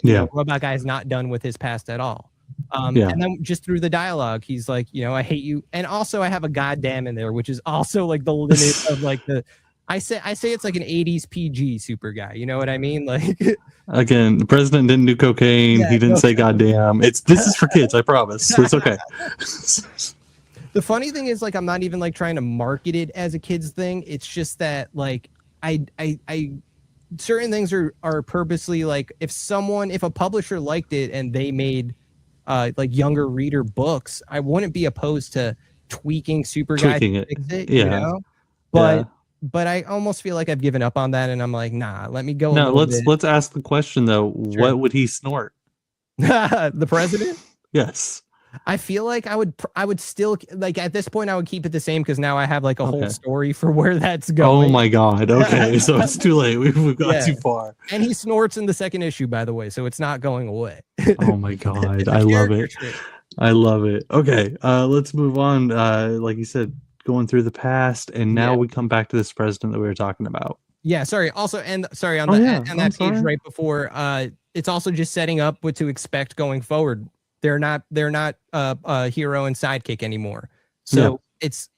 You know, Robot Guy is not done with his past at all. And then just through the dialogue, he's like, you know, I hate you. And also I have a goddamn in there, which is also like the limit of like I say it's like an 80s PG Super Guy. You know what I mean? Like, again, the president didn't do cocaine. Yeah, he didn't say goddamn. This is for kids, I promise. It's okay. The funny thing is, like, I'm not even like trying to market it as a kids thing. It's just that like I certain things are purposely like if a publisher liked it and they made like younger reader books, I wouldn't be opposed to tweaking Superguy to fix it, you know? But I almost feel like I've given up on that, and I'm like, nah, let me go. No, let's ask the question though. Sure. What would he snort? The president? Yes. I feel like I would still like at this point I would keep it the same because now I have like a whole story for where that's going. Oh my god. Okay, so it's too late. We've got too far. And he snorts in the second issue, by the way, so it's not going away. Oh my god. I love it. I love it. Okay, let's move on. Like you said, going through the past, and now we come back to this president that we were talking about. Yeah, sorry. Also, and sorry on that page right before, it's also just setting up what to expect going forward. They're not a hero and sidekick anymore. So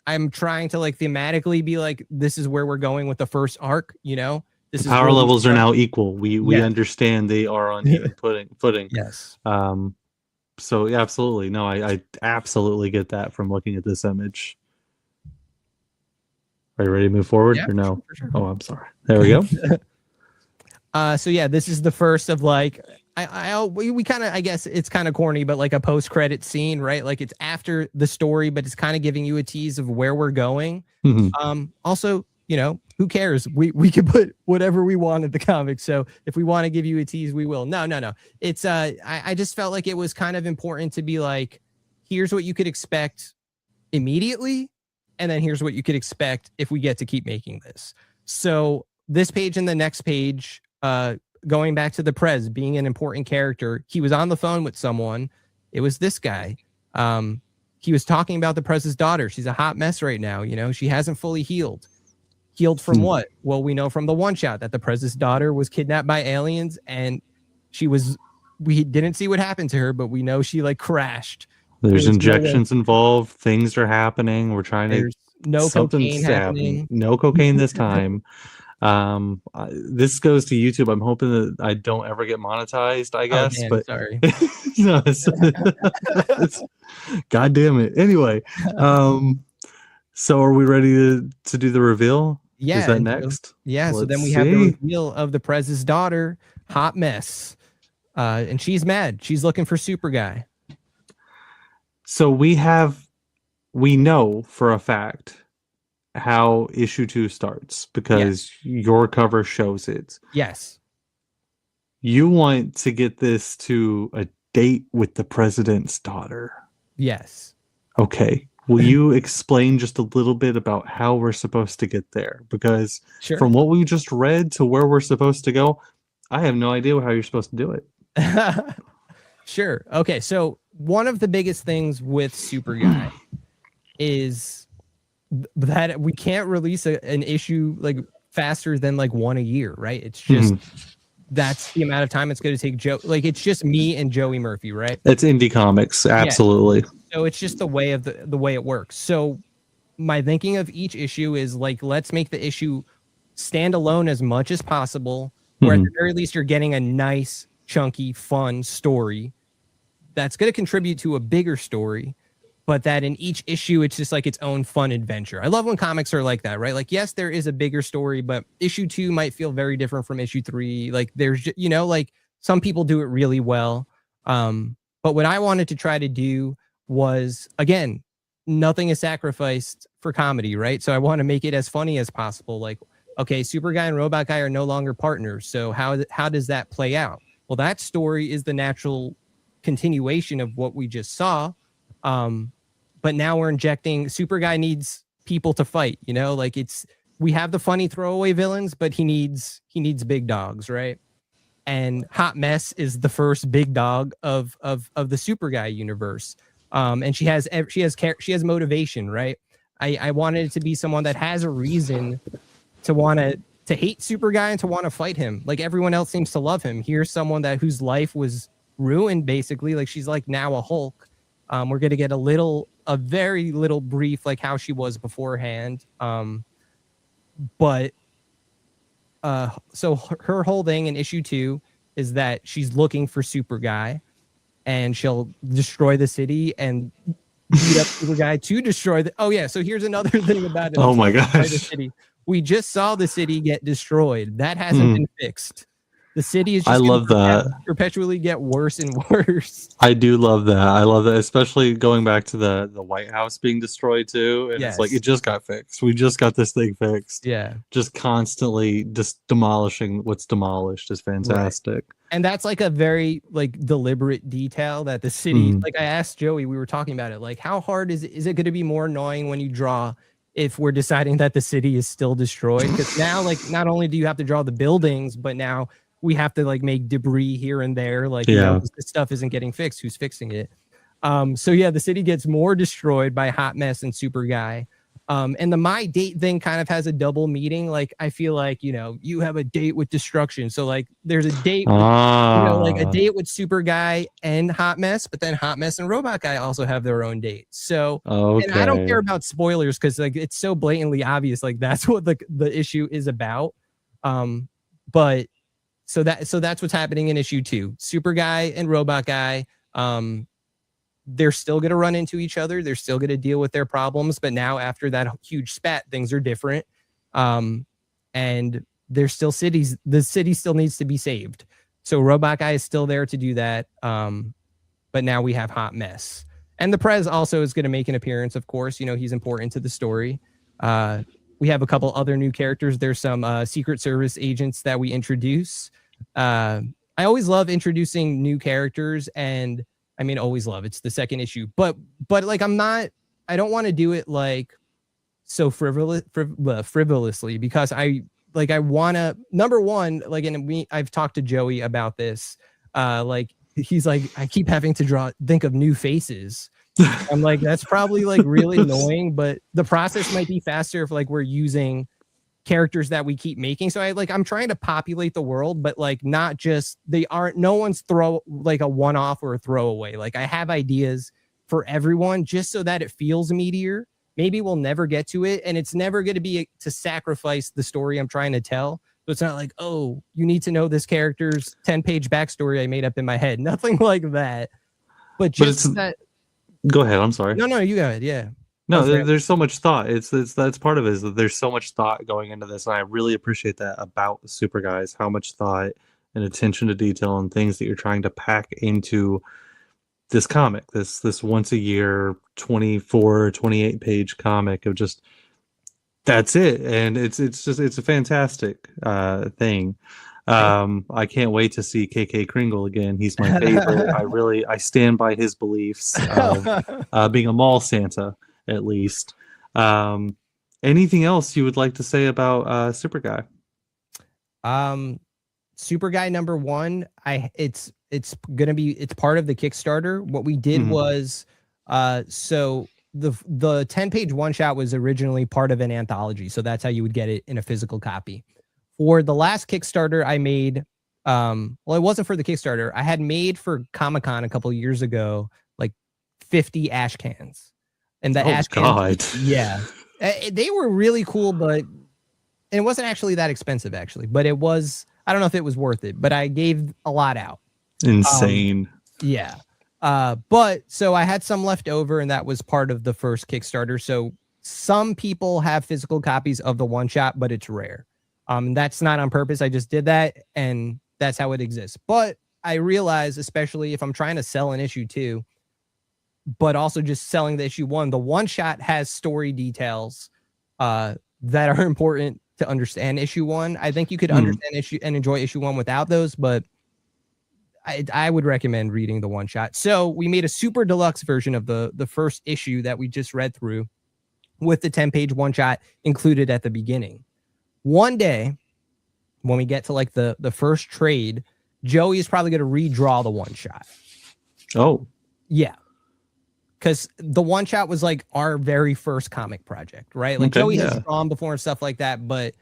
I'm trying to like thematically be like, this is where we're going with the first arc, you know? This is power levels are now equal. We understand they are on even footing. Yes. So yeah, absolutely. No, I absolutely get that from looking at this image. Are you ready to move forward or no? Sure. Oh, I'm sorry. There we go. So yeah, this is the first of like we kind of, I guess it's kind of corny, but like a post-credit scene, right? Like it's after the story, but it's kind of giving you a tease of where we're going. Also, you know, who cares? We can put whatever we want in the comics. So if we want to give you a tease, we will. No. It's I just felt like it was kind of important to be like, here's what you could expect immediately, and then here's what you could expect if we get to keep making this. So this page and the next page, going back to the Prez being an important character, he was on the phone with someone. It was this guy. He was talking about the Prez's daughter. She's a hot mess right now. You know, she hasn't fully healed. Healed from what? Well, we know from the one shot that the Prez's daughter was kidnapped by aliens, and we didn't see what happened to her, but we know she like crashed. There's injections involved. Things are happening. We're trying to. No cocaine happening. No cocaine this time. This goes to YouTube. I'm hoping that I don't ever get monetized, I guess. But sorry. No, God damn it. Anyway, so are we ready to do the reveal? Yeah. Is that next? Yeah. So then we have the reveal of the Prez's daughter, hot mess. And she's mad. She's looking for Superguy. So we know for a fact how issue 2 starts because your cover shows it. Yes. You want to get this to a date with the president's daughter. Yes. Okay. Will you explain just a little bit about how we're supposed to get there? Because Sure. from what we just read to where we're supposed to go, I have no idea how you're supposed to do it. Sure. Okay. So one of the biggest things with Superguy is that we can't release an issue like faster than like one a year, right? It's just Mhm. that's the amount of time it's going to take Joe. Like it's just me and Joey Murphy, right? It's indie comics, Yeah. absolutely. So it's just the way of the way it works. So my thinking of each issue is like let's make the issue stand alone as much as possible, where at the Mhm. very least you're getting a nice, chunky, fun story that's going to contribute to a bigger story, but that in each issue it's just like its own fun adventure. I love when comics are like that, right? Like yes, there is a bigger story, but issue 2 might feel very different from issue 3. Like there's like some people do it really well. But what I wanted to try to do was again, nothing is sacrificed for comedy, right? So I want to make it as funny as possible. Like okay, Superguy and Robot Guy are no longer partners. So how does that play out? Well, that story is the natural continuation of what we just saw. But now we're injecting Super Guy needs people to fight, like we have the funny throwaway villains, but he needs big dogs, right? And Hot Mess is the first big dog of the Super Guy universe. And she has motivation, right? I wanted it to be someone that has a reason to want to hate Super Guy and to want to fight him. Like everyone else seems to love him. Here's someone whose life was ruined basically. Like she's like now a Hulk. We're gonna get a very little brief like how she was beforehand. But so her whole thing in issue 2 is that she's looking for Super Guy, and she'll destroy the city and beat up Super Guy to destroy the. Oh yeah, so here's another thing about it. Oh my Destroy the gosh. city. We just saw the city get destroyed. That hasn't Mhm. been fixed. The city is I just going love that. to perpetually get worse and worse. I do love that. I love that, especially going back to the White House being destroyed too. And it's like Yes. it just got fixed. We just got this thing fixed. Yeah. Just constantly just demolishing what's demolished is Right. fantastic. And that's like a very like deliberate detail that the city. Mhm. Like I asked Joey, we were talking about it. Like, how hard is it going to be more annoying when you draw if we're deciding that the city is still destroyed? Because now, like, not only do you have to draw the buildings, but now we have to like make debris here and there. Like, Yeah. this stuff isn't getting fixed. Who's fixing it? So yeah, the city gets more destroyed by Hot Mess and Super Guy. And the my date thing kind of has a double meaning. Like I feel like, you have a date with destruction. So like there's a date with, like a date with Super Guy and Hot Mess, but then Hot Mess and Robot Guy also have their own date. So, and I don't care Okay. about spoilers because like it's so blatantly obvious. Like that's what the issue is about. But so that's what's happening in issue 2. Super Guy and Robot Guy. They're still going to run into each other. They're still going to deal with their problems. But now after that huge spat, things are different. And there's still cities. The city still needs to be saved. So Robot Guy is still there to do that. But now we have Hot Mess. And the Prez also is going to make an appearance, of course. He's important to the story. We have a couple other new characters. There's some Secret Service agents that we introduce. I always love introducing new characters, and I mean, always love. It's the second issue, but like I don't want to do it like so frivolously because I want to, number one, like, and I've talked to Joey about this. Like he's like, I keep having to think of new faces. I'm like, that's probably like really annoying, but the process might be faster if like we're using characters that we keep making. So I'm trying to populate the world, but like not just no one's like a one-off or a throwaway. Like I have ideas for everyone just so that it feels meatier. Maybe we'll never get to it, and it's never going to be to sacrifice the story I'm trying to tell. So it's not like, oh, you need to know this character's 10-page backstory I made up in my head. Nothing like that. But just that. Go ahead. I'm sorry. No, you go ahead. Yeah. No, there's so much thought. It's that's part of it is that there's so much thought going into this, and I really appreciate that about Super Guys. How much thought and attention to detail and things that you're trying to pack into this comic, this once a year 24, 28 page comic of just that's it, and it's a fantastic thing. I can't wait to see KK Kringle again. He's my favorite. I stand by his beliefs of being a mall Santa, at least. Um, Anything else you would like to say about Superguy? Um, Superguy #1, it's part of the Kickstarter. What we did Mhm. was so the 10-page one shot was originally part of an anthology, so that's how you would get it in a physical copy. For the last Kickstarter I made, well, it wasn't for the Kickstarter. I had made for Comic-Con a couple years ago, like 50 ash cans. And the Oh ash cans, God. yeah. They were really cool, but it wasn't actually that expensive actually, but it was, I don't know if it was worth it, but I gave a lot out. Insane. Yeah. But so I had some left over and that was part of the first Kickstarter. So some people have physical copies of the one shot, but it's rare. That's not on purpose. I just did that and that's how it exists. But I realize, especially if I'm trying to sell an issue 2, but also just selling the issue 1, the one shot has story details that are important to understand issue 1. I think you could understand issue and enjoy issue 1 without those, but I would recommend reading the one shot. So we made a super deluxe version of the first issue that we just read through with the 10-page one shot included at the beginning. One day, when we get to like the first trade, Joey is probably going to redraw the one shot. Oh, yeah. Because the one shot was like our very first comic project, right? Like okay, Joey has drawn before and stuff like that, but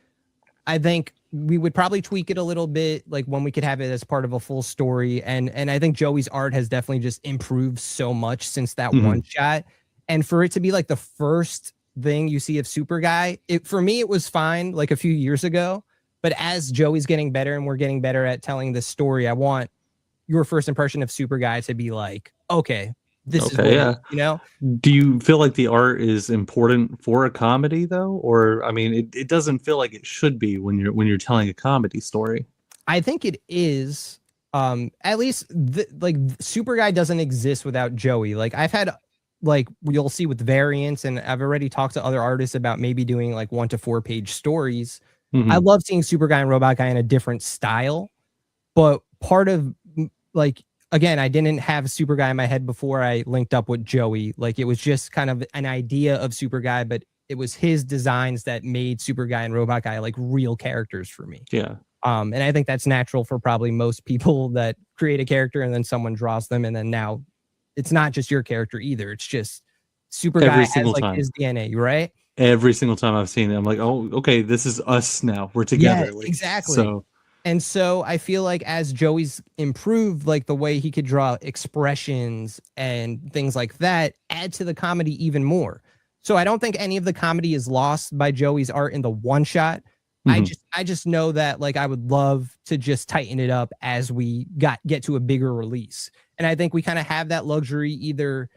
I think we would probably tweak it a little bit, like when we could have it as part of a full story. And I think Joey's art has definitely just improved so much since that one shot. And for it to be like the first thing you see of Superguy, for me, it was fine like a few years ago. But as Joey's getting better and we're getting better at telling this story, I want your first impression of Superguy to be like, okay, this is what you know. Do you feel like the art is important for a comedy though? Or I mean, it doesn't feel like it should be when you're telling a comedy story. I think it is. At least like Superguy doesn't exist without Joey. Like I've had, like you'll see with variants, and I've already talked to other artists about maybe doing like 1 to 4 page stories. I love seeing Superguy and Robot Guy in a different style, but part of like, again, I didn't have Superguy in my head before I linked up with Joey. Like it was just kind of an idea of Superguy, but it was his designs that made Superguy and Robot Guy like real characters for me. Yeah. And I think that's natural for probably most people that create a character and then someone draws them, and then now it's not just your character either. It's just Superguy has like his DNA, right? Every single time I've seen it, I'm like, oh, okay, this is us now. We're together. Yeah, like, exactly. So. And so I feel like as Joey's improved, like the way he could draw expressions and things like that add to the comedy even more. So I don't think any of the comedy is lost by Joey's art in the one shot. I just know that like I would love to just tighten it up as we get to a bigger release. And I think we kind of have that luxury either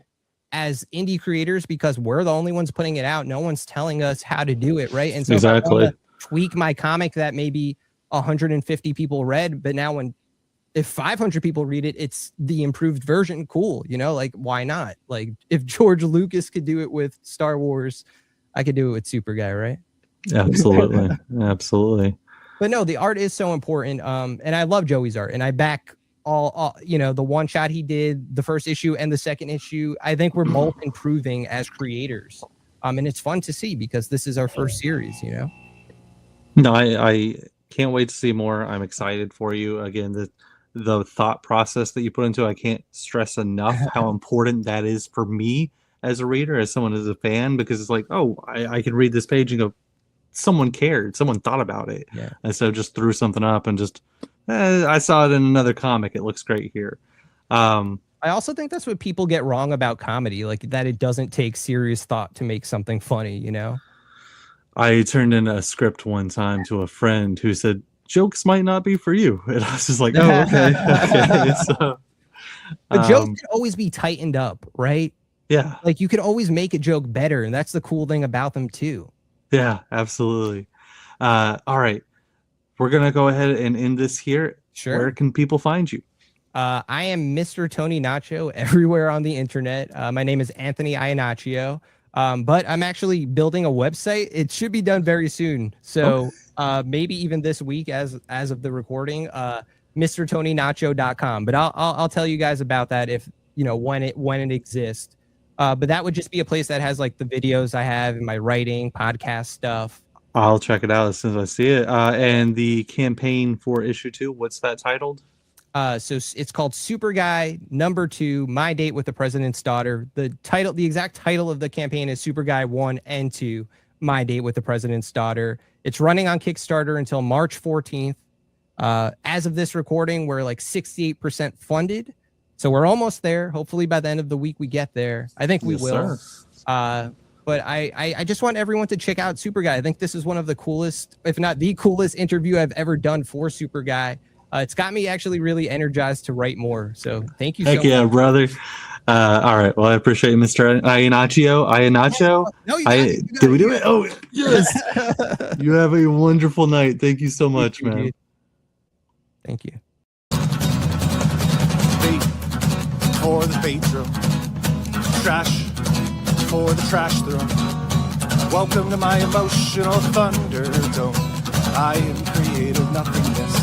as indie creators because we're the only ones putting it out. No one's telling us how to do it, right? And so exactly. if I tweak my comic that maybe 150 people read, but now if 500 people read it, it's the improved version. Cool, you know, like why not? Like if George Lucas could do it with Star Wars, I could do it with Superguy, right? Absolutely. Absolutely. But no, the art is so important. And I love Joey's art, and I back all you know, the one shot he did, the first issue and the second issue. I think we're both improving as creators. And it's fun to see because this is our first series, you know. No, I can't wait to see more. I'm excited for you. Again, the thought process that you put into it, I can't stress enough how important that is for me as a reader, as someone as a fan, because it's like, oh, I can read this page and go, someone cared, someone thought about it. Yeah. And so just threw something up and just, I saw it in another comic. It looks great here. I also think that's what people get wrong about comedy, like that it doesn't take serious thought to make something funny, you know? I turned in a script one time to a friend who said, jokes might not be for you. And I was just like, oh, okay. Okay. So, but jokes can always be tightened up, right? Yeah. Like you could always make a joke better. And that's the cool thing about them too. Yeah, absolutely. All right. We're going to go ahead and end this here. Sure. Where can people find you? I am Mr. Tony Nacho everywhere on the internet. My name is Anthony Iannaccio. But I'm actually building a website. It should be done very soon. So maybe even this week as of the recording, MrTonyNacho.com. But I'll tell you guys about that if when it exists. But that would just be a place that has like the videos I have and my writing, podcast stuff. I'll check it out as soon as I see it. And the campaign for issue 2, what's that titled? So it's called Superguy #2, My Date with the President's Daughter. The exact title of the campaign is Superguy 1 and 2, My Date with the President's Daughter. It's running on Kickstarter until March 14th. As of this recording, we're like 68% funded. So we're almost there. Hopefully by the end of the week, we get there. I think we will. But I just want everyone to check out Superguy. I think this is one of the coolest, if not the coolest interview I've ever done for Superguy. It's got me actually really energized to write more. So thank you so much. Heck yeah, brother. All right. Well, I appreciate you, Mr. Lannaccio. No, did we do it? Oh, yes. You have a wonderful night. Thank you so much, man. Dude. Thank you. Bait for the bait throw. Trash for the trash throw. Welcome to my emotional thunderdome. I am creative nothingness.